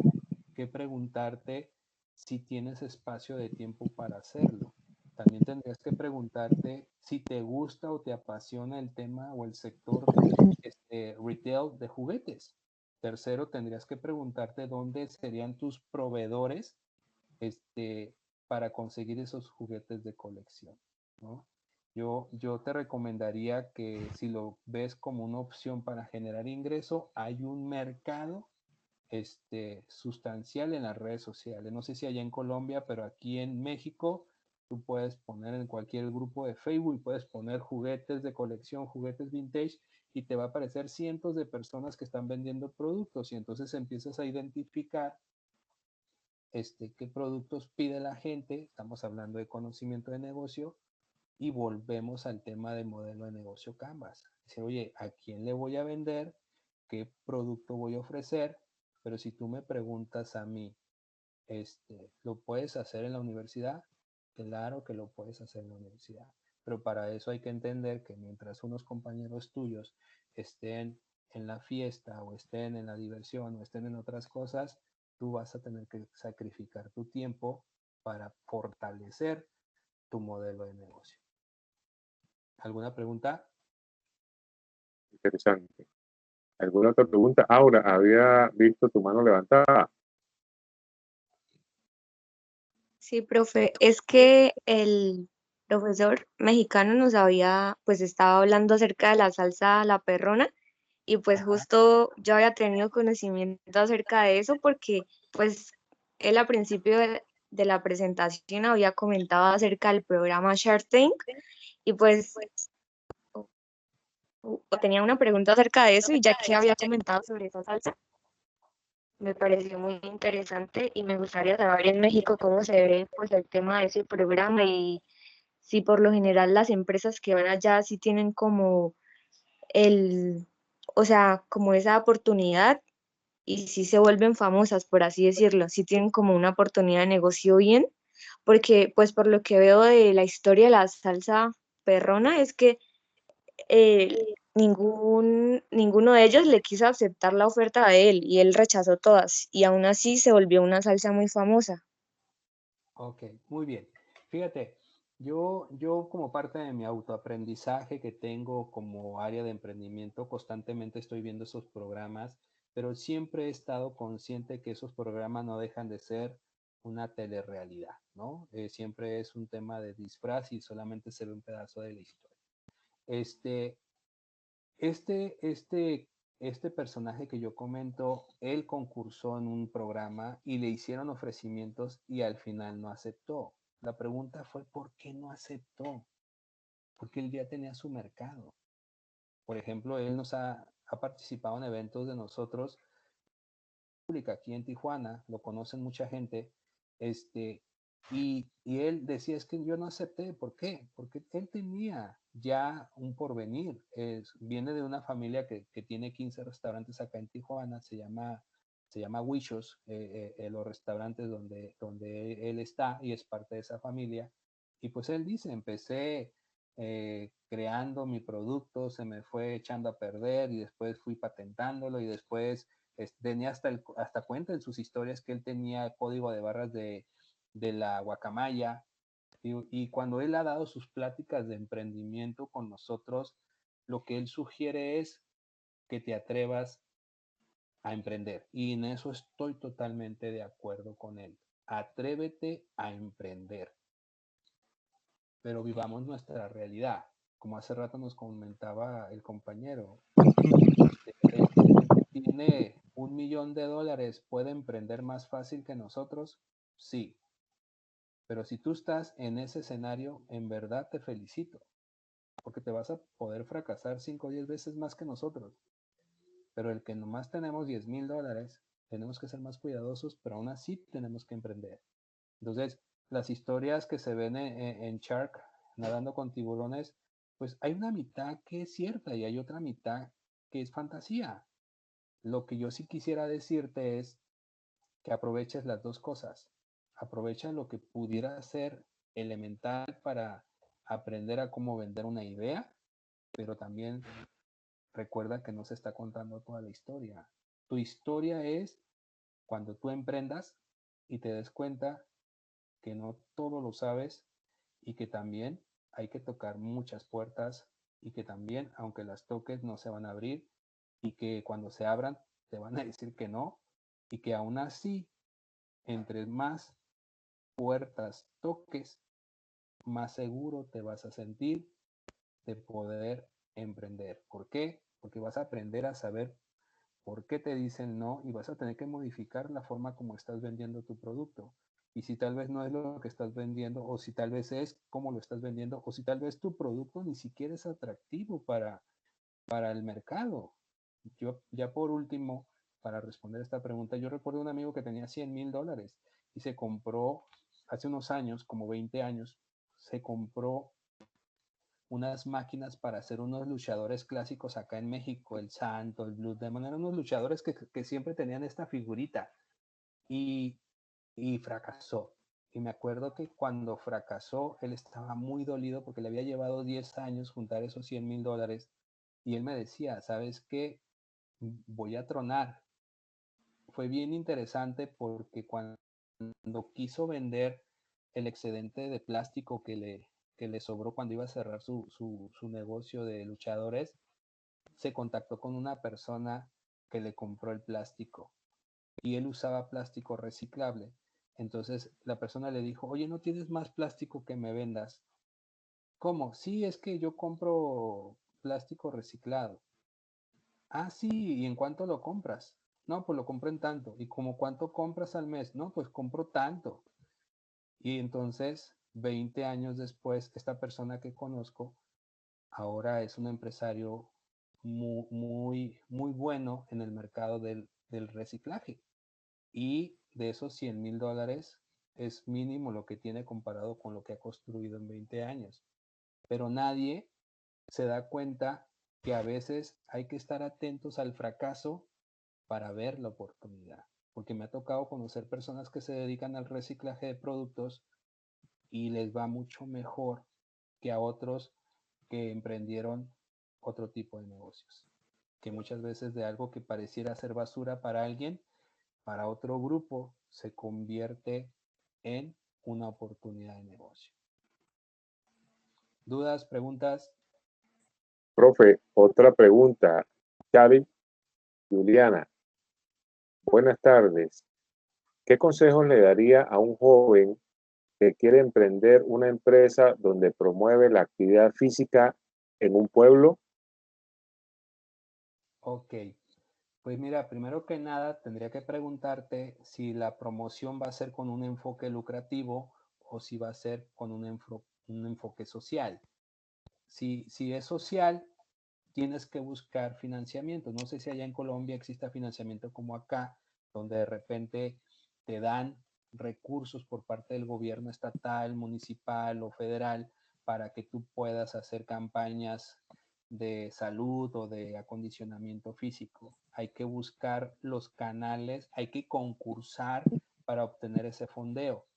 que preguntarte si tienes espacio de tiempo para hacerlo. También tendrías que preguntarte si te gusta o te apasiona el tema o el sector retail de juguetes. Tercero, tendrías que preguntarte dónde serían tus proveedores para conseguir esos juguetes de colección, ¿no? Yo te recomendaría que si lo ves como una opción para generar ingreso, hay un mercado sustancial en las redes sociales. No sé si allá en Colombia, pero aquí en México tú puedes poner en cualquier grupo de Facebook, puedes poner juguetes de colección, juguetes vintage, y te va a aparecer cientos de personas que están vendiendo productos y entonces empiezas a identificar qué productos pide la gente. Estamos hablando de conocimiento de negocio y volvemos al tema del modelo de negocio Canvas. Dice, oye, ¿a quién le voy a vender? ¿Qué producto voy a ofrecer? Pero si tú me preguntas a mí, ¿lo puedes hacer en la universidad? Claro que lo puedes hacer en la universidad. Pero para eso hay que entender que mientras unos compañeros tuyos estén en la fiesta o estén en la diversión o estén en otras cosas, tú vas a tener que sacrificar tu tiempo para fortalecer tu modelo de negocio. ¿Alguna pregunta? Interesante. ¿Alguna otra pregunta? Aura, había visto tu mano levantada. Sí, profe, es que el profesor mexicano pues estaba hablando acerca de la salsa a la perrona y pues justo yo había tenido conocimiento acerca de eso porque pues él al principio de la presentación había comentado acerca del programa Shark Tank y pues tenía una pregunta acerca de eso y ya que había comentado sobre esa salsa, me pareció muy interesante y me gustaría saber en México cómo se ve pues el tema de ese programa y si por lo general las empresas que van allá sí tienen como o sea, como esa oportunidad y si se vuelven famosas, por así decirlo, si tienen como una oportunidad de negocio bien, porque pues por lo que veo de la historia de la salsa perrona es que ninguno de ellos le quiso aceptar la oferta de él y él rechazó todas y aún así se volvió una salsa muy famosa. Ok, muy bien. Fíjate, yo como parte de mi autoaprendizaje que tengo como área de emprendimiento, constantemente estoy viendo esos programas, pero siempre he estado consciente que esos programas no dejan de ser una telerrealidad, ¿no? Siempre es un tema de disfraz y solamente se ve un pedazo de la historia. Este, este, este, este personaje que yo comento, él concursó en un programa y le hicieron ofrecimientos y al final no aceptó. La pregunta fue, ¿por qué no aceptó? Porque él ya tenía su mercado. Por ejemplo, él nos ha participado en eventos de nosotros, aquí en Tijuana, lo conocen mucha gente, y él decía, es que yo no acepté, ¿por qué? Porque él tenía ya un porvenir, viene de una familia que tiene 15 restaurantes acá en Tijuana, se llama Huichos, los restaurantes donde él está y es parte de esa familia, y pues él dice, empecé creando mi producto, se me fue echando a perder y después fui patentándolo y después tenía hasta cuenta en sus historias que él tenía código de barras de la guacamaya y cuando él ha dado sus pláticas de emprendimiento con nosotros, lo que él sugiere es que te atrevas a emprender y en eso estoy totalmente de acuerdo con él. Atrévete a emprender, pero vivamos nuestra realidad. Como hace rato nos comentaba el compañero, el que tiene $1 millón, ¿puede emprender más fácil que nosotros? Sí, Pero si tú estás en ese escenario, en verdad te felicito, porque te vas a poder fracasar 5 o 10 veces más que nosotros. Pero el que nomás tenemos $10,000, tenemos que ser más cuidadosos, pero aún así tenemos que emprender. Entonces, las historias que se ven en Shark, nadando con tiburones, pues hay una mitad que es cierta y hay otra mitad que es fantasía. Lo que yo sí quisiera decirte es que aproveches las dos cosas. Aprovecha lo que pudiera ser elemental para aprender a cómo vender una idea, pero también recuerda que no se está contando toda la historia. Tu historia es cuando tú emprendas y te des cuenta que no todo lo sabes y que también hay que tocar muchas puertas y que también, aunque las toques, no se van a abrir y que cuando se abran te van a decir que no y que aún así, entre más puertas toques, más seguro te vas a sentir de poder emprender. ¿Por qué? Porque vas a aprender a saber por qué te dicen no y vas a tener que modificar la forma como estás vendiendo tu producto. Y si tal vez no es lo que estás vendiendo, o si tal vez es cómo lo estás vendiendo, o si tal vez tu producto ni siquiera es atractivo para el mercado. Yo, ya por último, para responder esta pregunta, yo recuerdo un amigo que tenía $100,000 y se compró hace unos años, como 20 años, se compró unas máquinas para hacer unos luchadores clásicos acá en México, el Santo, el Blue Demon, eran unos luchadores que siempre tenían esta figurita y, y fracasó. Y me acuerdo que cuando fracasó, él estaba muy dolido porque le había llevado 10 años juntar esos $100,000 y él me decía, ¿sabes qué? Voy a tronar. Fue bien interesante porque cuando quiso vender el excedente de plástico que le sobró cuando iba a cerrar su negocio de luchadores, se contactó con una persona que le compró el plástico y él usaba plástico reciclable. Entonces la persona le dijo, oye, ¿no tienes más plástico que me vendas? ¿Cómo? Sí, es que yo compro plástico reciclado. Ah, sí, ¿y en cuánto lo compras? No, pues lo compro en tanto. ¿Y como cuánto compras al mes? No, pues compro tanto. Y entonces, 20 años después, esta persona que conozco ahora es un empresario muy bueno en el mercado del reciclaje. Y de esos $100,000 es mínimo lo que tiene comparado con lo que ha construido en 20 años. Pero nadie se da cuenta que a veces hay que estar atentos al fracaso para ver la oportunidad. Porque me ha tocado conocer personas que se dedican al reciclaje de productos y les va mucho mejor que a otros que emprendieron otro tipo de negocios. Que muchas veces de algo que pareciera ser basura para alguien, para otro grupo se convierte en una oportunidad de negocio. ¿Dudas, preguntas? Profe, otra pregunta. Xavi, Juliana, buenas tardes. ¿Qué consejos le daría a un joven que quiere emprender una empresa donde promueve la actividad física en un pueblo? Ok, pues mira, primero que nada tendría que preguntarte si la promoción va a ser con un enfoque lucrativo o si va a ser con un enfoque social. Si es social, tienes que buscar financiamiento. No sé si allá en Colombia exista financiamiento como acá, donde de repente te dan recursos por parte del gobierno estatal, municipal o federal para que tú puedas hacer campañas de salud o de acondicionamiento físico. Hay que buscar los canales, hay que concursar para obtener ese fondeo.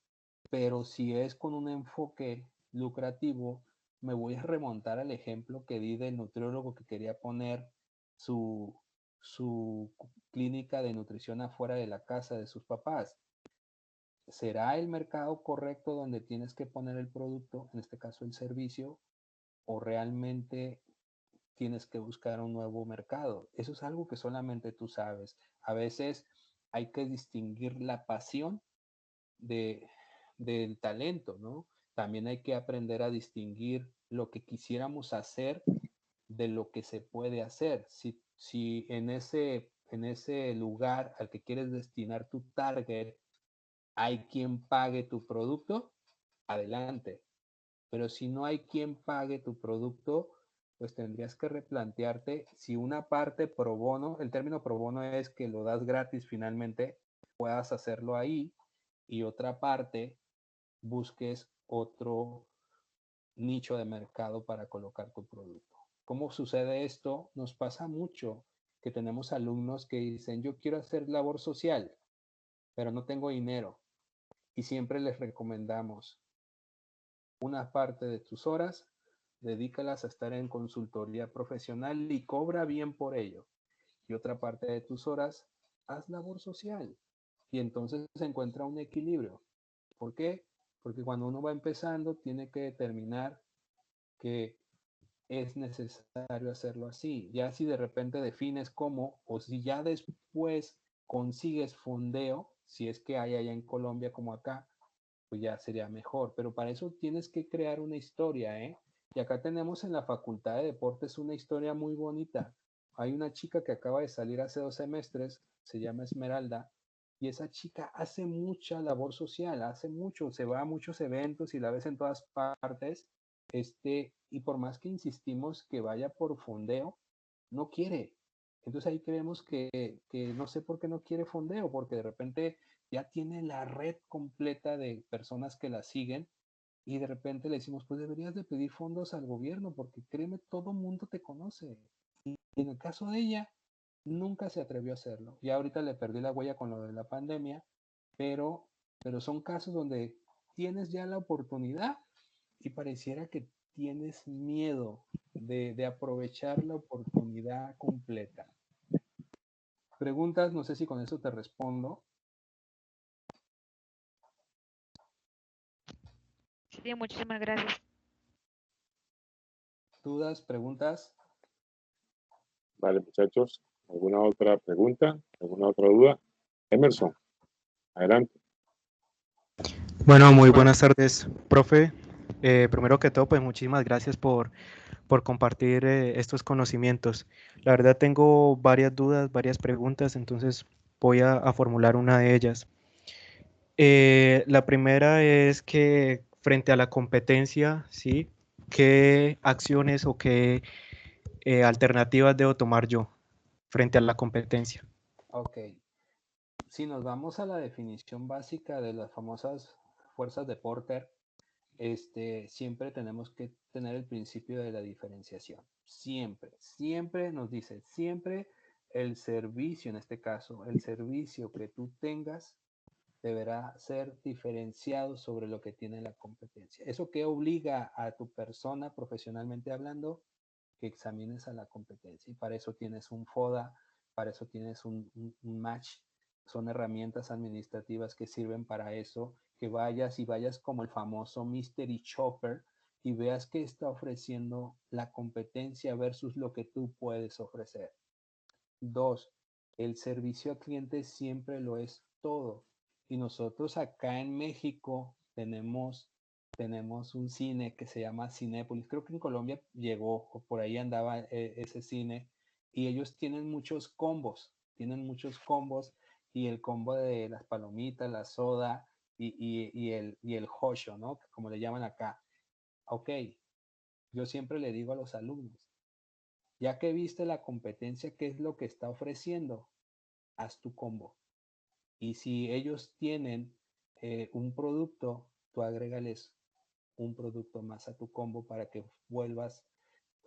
Pero si es con un enfoque lucrativo, me voy a remontar al ejemplo que di del nutriólogo que quería poner su, su clínica de nutrición afuera de la casa de sus papás. ¿Será el mercado correcto donde tienes que poner el producto, en este caso el servicio, o realmente tienes que buscar un nuevo mercado? Eso es algo que solamente tú sabes. A veces hay que distinguir la pasión de, del talento, ¿no? También hay que aprender a distinguir lo que quisiéramos hacer de lo que se puede hacer. Si en ese lugar al que quieres destinar tu target hay quien pague tu producto, adelante. Pero si no hay quien pague tu producto, pues tendrías que replantearte si una parte pro bono, el término pro bono es que lo das gratis finalmente, puedas hacerlo ahí, y otra parte busques otro nicho de mercado para colocar tu producto. ¿Cómo sucede esto? Nos pasa mucho que tenemos alumnos que dicen, yo quiero hacer labor social, pero no tengo dinero. Y siempre les recomendamos una parte de tus horas, dedícalas a estar en consultoría profesional y cobra bien por ello. Y otra parte de tus horas, haz labor social. Y entonces se encuentra un equilibrio. ¿Por qué? Porque cuando uno va empezando, tiene que determinar que es necesario hacerlo así. Ya si de repente defines cómo, o si ya después consigues fondeo, si es que hay allá en Colombia como acá, pues ya sería mejor. Pero para eso tienes que crear una historia, ¿eh? Y acá tenemos en la Facultad de Deportes una historia muy bonita. Hay una chica que acaba de salir hace 2 semestres, se llama Esmeralda, y esa chica hace mucha labor social, hace mucho, se va a muchos eventos y la ves en todas partes, y por más que insistimos que vaya por fondeo, no quiere. Entonces ahí creemos que no sé por qué no quiere fondeo, porque de repente ya tiene la red completa de personas que la siguen y de repente le decimos, pues deberías de pedir fondos al gobierno porque créeme, todo mundo te conoce. Y en el caso de ella, nunca se atrevió a hacerlo. Ya ahorita le perdí la huella con lo de la pandemia, pero, pero son casos donde tienes ya la oportunidad y pareciera que tienes miedo de aprovechar la oportunidad completa. Preguntas, no sé si con eso te respondo. Sí, muchísimas gracias. ¿Dudas, preguntas? Vale, muchachos. ¿Alguna otra pregunta? ¿Alguna otra duda? Emerson, adelante. Bueno, muy buenas tardes, profe. Primero que todo, pues muchísimas gracias por compartir estos conocimientos. La verdad tengo varias dudas, varias preguntas, entonces voy a formular una de ellas. La primera es que frente a la competencia, ¿sí? ¿Qué acciones o qué alternativas debo tomar yo frente a la competencia? Ok. Si nos vamos a la definición básica de las famosas fuerzas de Porter, siempre tenemos que tener el principio de la diferenciación. Siempre, siempre nos dice, siempre el servicio, en este caso, el servicio que tú tengas deberá ser diferenciado sobre lo que tiene la competencia. ¿Eso qué obliga a tu persona profesionalmente hablando? Que examines a la competencia. Y para eso tienes un FODA, para eso tienes un match. Son herramientas administrativas que sirven para eso, que vayas y vayas como el famoso Mystery Shopper y veas qué está ofreciendo la competencia versus lo que tú puedes ofrecer. 2, el servicio al cliente siempre lo es todo. Y nosotros acá en México tenemos un cine que se llama Cinépolis. Creo que en Colombia llegó, o por ahí andaba ese cine. Y ellos tienen muchos combos. Y el combo de las palomitas, la soda y el jocho, ¿no? Como le llaman acá. Ok, yo siempre le digo a los alumnos, ya que viste la competencia, ¿qué es lo que está ofreciendo? Haz tu combo. Y si ellos tienen un producto, tú agrégales un producto más a tu combo para que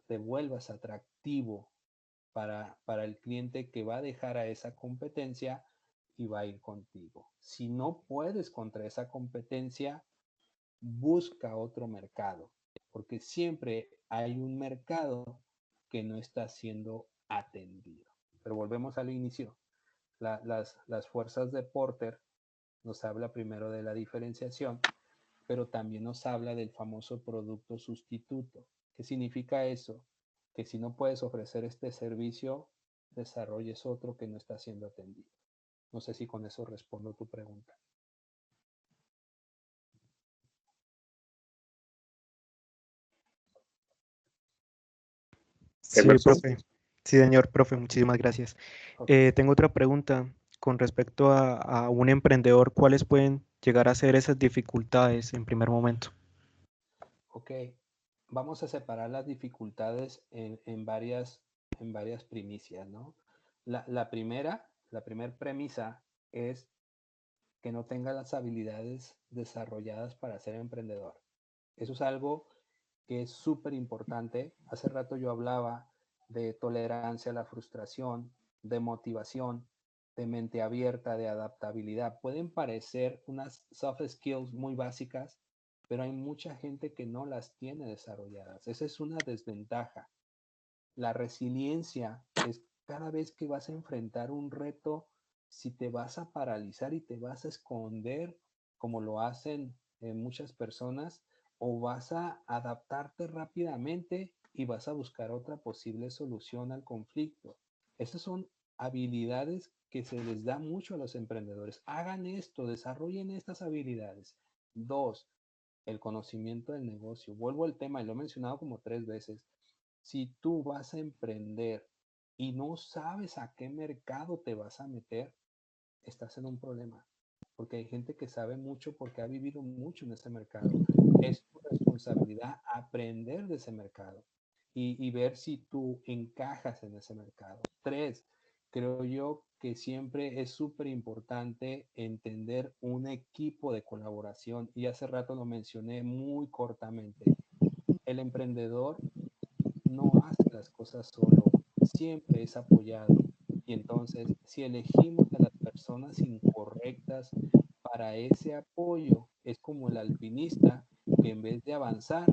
te vuelvas atractivo para el cliente que va a dejar a esa competencia y va a ir contigo. Si no puedes contra esa competencia, busca otro mercado, porque siempre hay un mercado que no está siendo atendido. Pero volvemos al inicio. Las fuerzas de Porter nos habla primero de la diferenciación, pero también nos habla del famoso producto sustituto. ¿Qué significa eso? Que si no puedes ofrecer este servicio, desarrolles otro que no está siendo atendido. No sé si con eso respondo tu pregunta. Sí, Emerson. profe. Sí, señor profe, muchísimas gracias. Okay. Tengo otra pregunta. con respecto a un emprendedor, ¿cuáles pueden llegar a ser esas dificultades en primer momento? Ok, vamos a separar las dificultades en varias primicias, ¿no? La primera premisa es que no tenga las habilidades desarrolladas para ser emprendedor. Eso es algo que es súper importante. Hace rato yo hablaba de tolerancia a la frustración, de motivación, de mente abierta, de adaptabilidad. Pueden parecer unas soft skills muy básicas, pero hay mucha gente que no las tiene desarrolladas. Esa es una desventaja. La resiliencia es cada vez que vas a enfrentar un reto, si te vas a paralizar y te vas a esconder, como lo hacen muchas personas, o vas a adaptarte rápidamente y vas a buscar otra posible solución al conflicto. Esas son habilidades que se les da mucho a los emprendedores. Hagan esto, desarrollen estas habilidades. Dos, el conocimiento del negocio. Vuelvo al tema y lo he mencionado como 3 veces. Si tú vas a emprender y no sabes a qué mercado te vas a meter, estás en un problema. Porque hay gente que sabe mucho porque ha vivido mucho en ese mercado. Es tu responsabilidad aprender de ese mercado y ver si tú encajas en ese mercado. 3, creo yo que siempre es súper importante entender un equipo de colaboración. Y hace rato lo mencioné muy cortamente. El emprendedor no hace las cosas solo, siempre es apoyado. Y entonces, si elegimos a las personas incorrectas para ese apoyo, es como el alpinista que en vez de avanzar,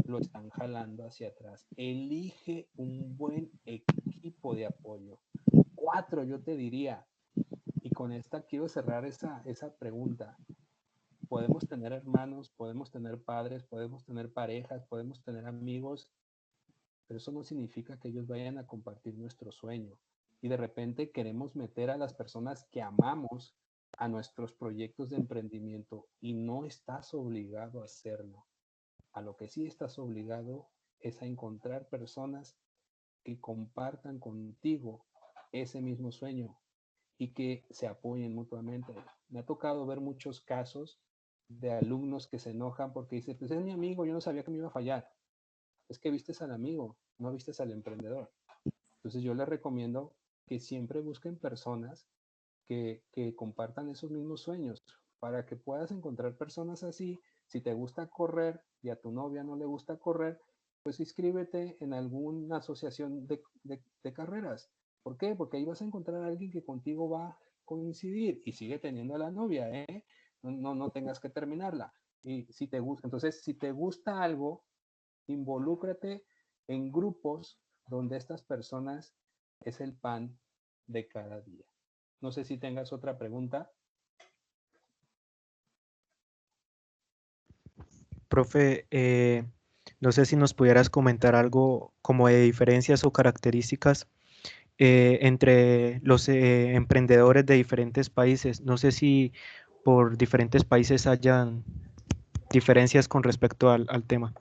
lo están jalando hacia atrás. Elige un buen equipo de apoyo. 4, yo te diría, y con esta quiero cerrar esa pregunta. Podemos tener hermanos, podemos tener padres, podemos tener parejas, podemos tener amigos, pero eso no significa que ellos vayan a compartir nuestro sueño. Y de repente queremos meter a las personas que amamos a nuestros proyectos de emprendimiento y no estás obligado a hacerlo. A lo que sí estás obligado es a encontrar personas que compartan contigo ese mismo sueño y que se apoyen mutuamente. Me ha tocado ver muchos casos de alumnos que se enojan porque dicen, pues es mi amigo, yo no sabía que me iba a fallar. Es que vistes al amigo, no vistes al emprendedor. Entonces yo les recomiendo que siempre busquen personas que compartan esos mismos sueños para que puedas encontrar personas así. Si te gusta correr y a tu novia no le gusta correr, pues inscríbete en alguna asociación de carreras. ¿Por qué? Porque ahí vas a encontrar a alguien que contigo va a coincidir y sigue teniendo a la novia, ¿eh? No tengas que terminarla. Y si te gusta, entonces, si te gusta algo, involúcrate en grupos donde estas personas es el pan de cada día. No sé si tengas otra pregunta. Profe, no sé si nos pudieras comentar algo como de diferencias o características entre los emprendedores de diferentes países. No sé si por diferentes países hayan diferencias con respecto al tema.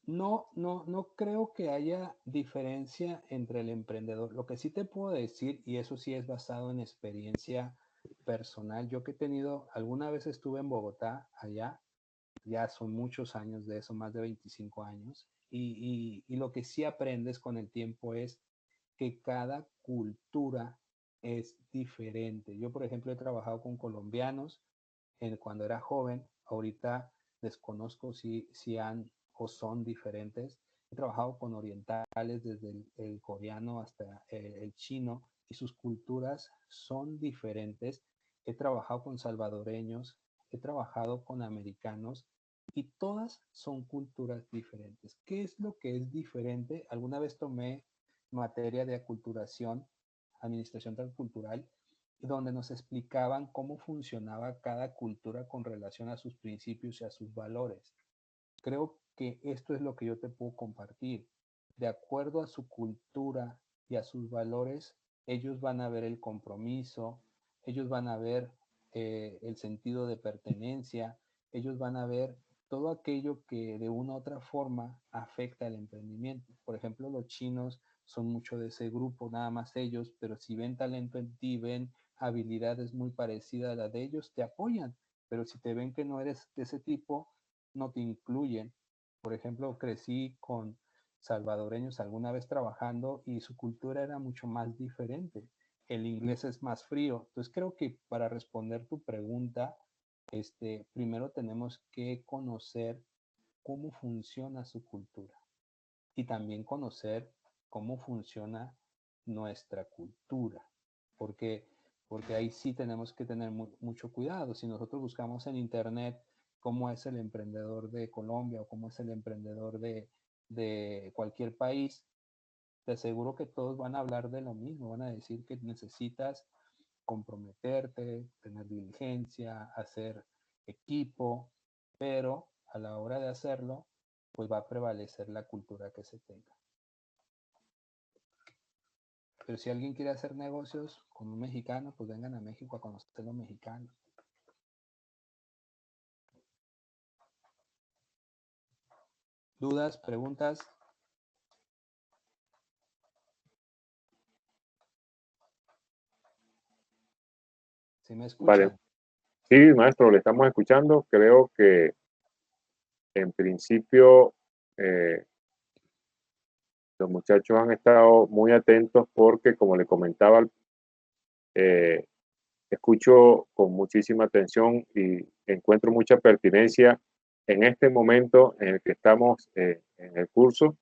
No creo que haya diferencia entre el emprendedor. Lo que sí te puedo decir, y eso sí es basado en experiencia personal, yo que he tenido, alguna vez estuve en Bogotá, allá, ya son muchos años de eso, más de 25 años, y lo que sí aprendes con el tiempo es que cada cultura es diferente. Yo, por ejemplo, he trabajado con colombianos cuando era joven, ahorita desconozco si han o son diferentes. He trabajado con orientales, desde el coreano hasta el chino, y sus culturas son diferentes. He trabajado con salvadoreños, he trabajado con americanos, y todas son culturas diferentes. ¿Qué es lo que es diferente? Alguna vez tomé materia de aculturación, administración transcultural, donde nos explicaban cómo funcionaba cada cultura con relación a sus principios y a sus valores. Creo que esto es lo que yo te puedo compartir. De acuerdo a su cultura y a sus valores, ellos van a ver el compromiso, ellos van a ver el sentido de pertenencia, ellos van a ver todo aquello que de una u otra forma afecta al emprendimiento. Por ejemplo, los chinos son mucho de ese grupo, nada más ellos, pero si ven talento en ti, ven habilidad es muy parecida a la de ellos, te apoyan, pero si te ven que no eres de ese tipo, no te incluyen. Por ejemplo, crecí con salvadoreños alguna vez trabajando y su cultura era mucho más diferente. El inglés es más frío. Entonces creo que para responder tu pregunta, primero tenemos que conocer cómo funciona su cultura y también conocer cómo funciona nuestra cultura, porque, porque ahí sí tenemos que tener mucho cuidado. Si nosotros buscamos en internet cómo es el emprendedor de Colombia o cómo es el emprendedor de cualquier país, te aseguro que todos van a hablar de lo mismo, van a decir que necesitas comprometerte, tener diligencia, hacer equipo, pero a la hora de hacerlo, pues va a prevalecer la cultura que se tenga. Pero si alguien quiere hacer negocios con un mexicano, pues vengan a México a conocer los mexicanos. ¿Dudas, preguntas? ¿Sí me escuchan? Vale. Sí, maestro, le estamos escuchando. Creo que en principio los muchachos han estado muy atentos porque, como le comentaba, escucho con muchísima atención y encuentro mucha pertinencia en este momento en el que estamos en el curso,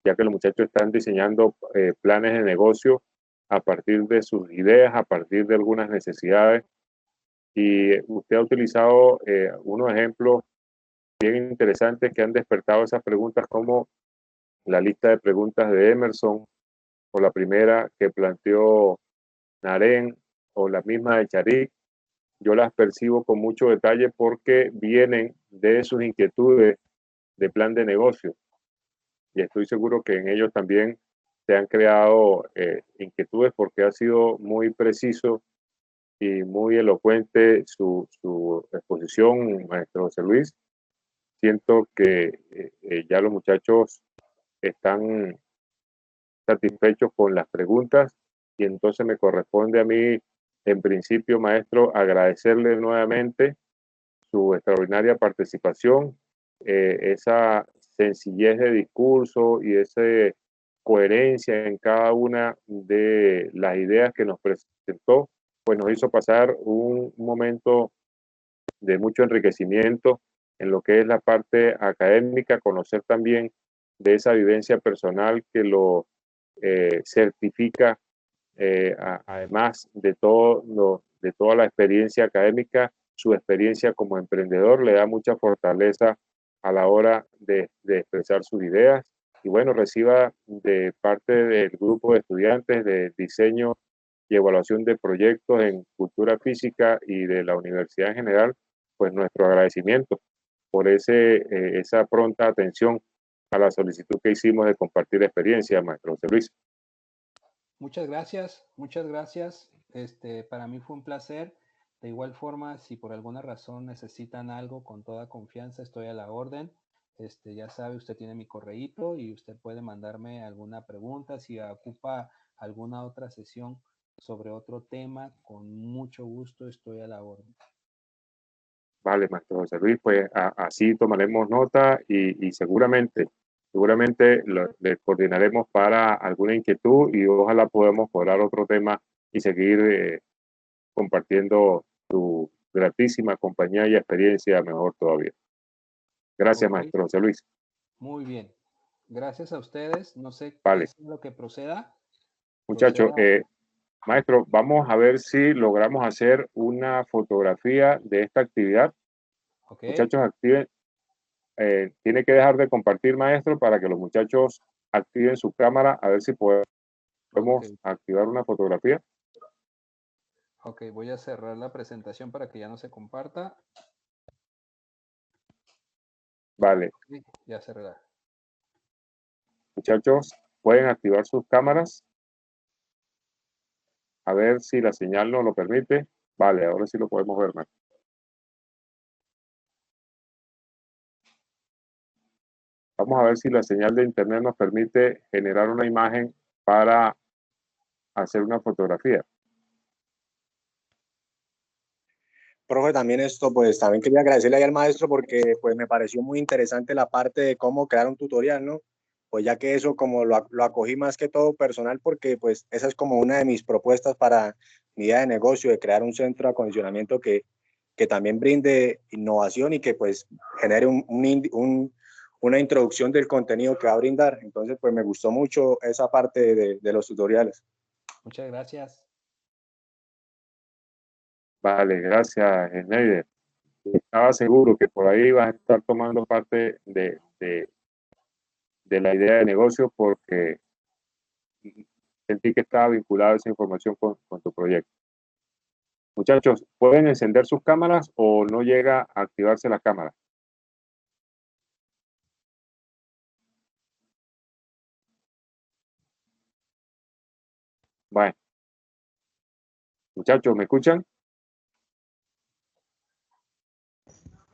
ya que los muchachos están diseñando planes de negocio a partir de sus ideas, a partir de algunas necesidades. Y usted ha utilizado unos ejemplos bien interesantes que han despertado esas preguntas, como la lista de preguntas de Emerson, o la primera que planteó Naren, o la misma de Charik. Yo las percibo con mucho detalle porque vienen de sus inquietudes de plan de negocio. Y estoy seguro que en ellos también se han creado inquietudes, porque ha sido muy preciso y muy elocuente su exposición, maestro José Luis. Siento que ya los muchachos están satisfechos con las preguntas, y entonces me corresponde a mí, en principio, maestro, agradecerle nuevamente su extraordinaria participación, esa sencillez de discurso y esa coherencia en cada una de las ideas que nos presentó, pues nos hizo pasar un momento de mucho enriquecimiento en lo que es la parte académica, conocer también de esa vivencia personal que lo certifica, además de de toda la experiencia académica. Su experiencia como emprendedor le da mucha fortaleza a la hora de expresar sus ideas. Y bueno, reciba de parte del grupo de estudiantes de diseño y evaluación de proyectos en cultura física y de la universidad en general, pues nuestro agradecimiento por esa pronta atención a la solicitud que hicimos de compartir experiencia, maestro José Luis. Muchas gracias, muchas gracias. Para mí fue un placer. De igual forma, si por alguna razón necesitan algo, con toda confianza estoy a la orden. Ya sabe, usted tiene mi correíto y usted puede mandarme alguna pregunta. Si ocupa alguna otra sesión sobre otro tema, con mucho gusto estoy a la orden. Vale, maestro José Luis, pues así tomaremos nota y seguramente le coordinaremos para alguna inquietud, y ojalá podamos cobrar otro tema y seguir compartiendo tu gratísima compañía y experiencia mejor todavía. Gracias, Okay. maestro José Luis. Muy bien. Gracias a ustedes. No sé Vale. qué es lo que proceda. Muchachos, maestro, vamos a ver si logramos hacer una fotografía de esta actividad. Okay. Muchachos, activen. Tiene que dejar de compartir, maestro, para que los muchachos activen su cámara, a ver si podemos activar una fotografía. Ok, voy a cerrar la presentación para que ya no se comparta. Vale. Okay, ya cerré. Muchachos, pueden activar sus cámaras. A ver si la señal nos lo permite. Vale, ahora sí lo podemos ver, maestro. Vamos a ver si la señal de internet nos permite generar una imagen para hacer una fotografía. Profe, también esto, pues también quería agradecerle ahí al maestro porque pues me pareció muy interesante la parte de cómo crear un tutorial, ¿no? Pues ya que eso como lo acogí más que todo personal porque pues esa es como una de mis propuestas para mi idea de negocio, de crear un centro de acondicionamiento que también brinde innovación y que pues genere una introducción del contenido que va a brindar. Entonces pues me gustó mucho esa parte de los tutoriales. Muchas gracias. Vale, gracias, Schneider. Estaba seguro que por ahí vas a estar tomando parte de la idea de negocio porque sentí que estaba vinculada esa información con tu proyecto. Muchachos, ¿pueden encender sus cámaras o no llega a activarse la cámara? Bueno, muchachos, ¿me escuchan?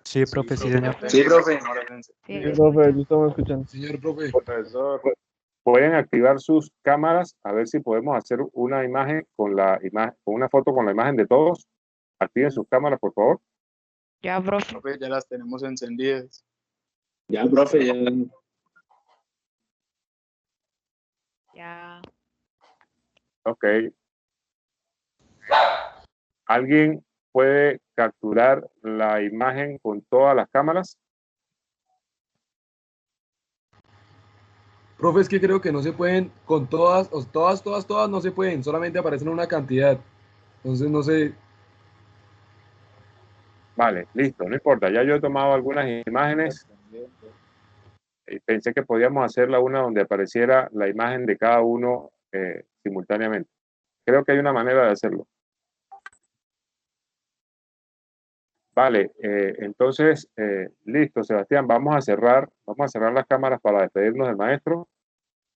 Sí, profe, sí, señor. Sí, profe. Sí, Sí, profe, yo estamos escuchando. Señor profe, Profesor, pueden activar sus cámaras a ver si podemos hacer una imagen con una foto con la imagen de todos. Activen sus cámaras, por favor. ya, profe. Profe, ya las tenemos encendidas. Ya, profe, ya. Ya. Ok. ¿Alguien puede capturar la imagen con todas las cámaras? profe, es que creo que no se pueden con todas, o todas no se pueden, solamente aparecen una cantidad. Entonces no sé, Vale, listo, no importa. Ya yo he tomado algunas imágenes. Pensé que podíamos hacerla una donde apareciera la imagen de cada uno simultáneamente. Creo que hay una manera de hacerlo. Vale, entonces, listo, Sebastián, vamos a cerrar las cámaras para despedirnos del maestro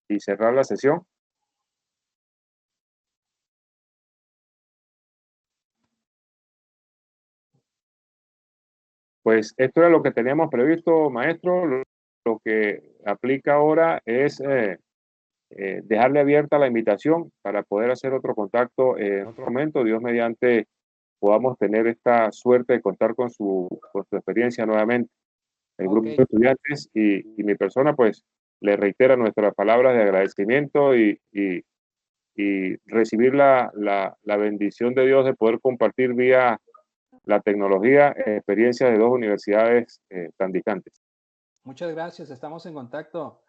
y cerrar la sesión. Pues esto era lo que teníamos previsto, maestro. Lo que aplica ahora es dejarle abierta la invitación para poder hacer otro contacto en otro momento. Dios mediante podamos tener esta suerte de contar con su experiencia nuevamente. El grupo de estudiantes y mi persona, pues, le reitera nuestras palabras de agradecimiento y recibir la bendición de Dios de poder compartir vía la tecnología experiencias de dos universidades tan distantes. Muchas gracias, estamos en contacto.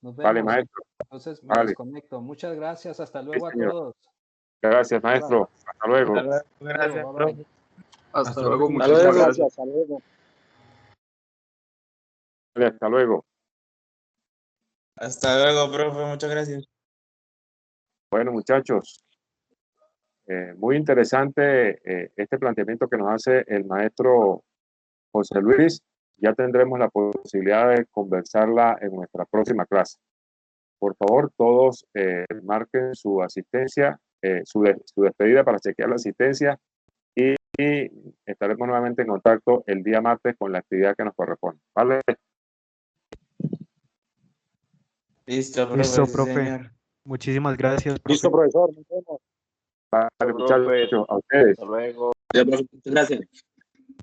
Nos Vale, vemos. maestro. Entonces me Vale. desconecto. Muchas gracias, hasta luego a señor. todos. Gracias, maestro. Hasta luego. Gracias, Bye, bye. profe. Hasta luego, luego, muchísimas muchas gracias. gracias. Hasta luego. Vale, hasta luego. Hasta luego, profe, muchas gracias. Bueno, muchachos, muy interesante este planteamiento que nos hace el maestro José Luis. Ya tendremos la posibilidad de conversarla en nuestra próxima clase. Por favor, todos marquen su asistencia, su despedida para chequear la asistencia y estaremos nuevamente en contacto el día martes con la actividad que nos corresponde. ¿Vale? Listo, profe. Listo, Sí, profe. señor. Muchísimas gracias, profe. Listo, profesor. Nos vemos. Vale, muchachos, a ustedes. Hasta luego. Ya, profe, muchas gracias.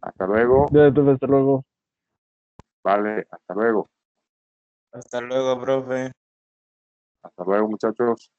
Hasta luego. Ya, profe, hasta luego. Vale, hasta luego. Hasta luego, profe. Hasta luego, muchachos.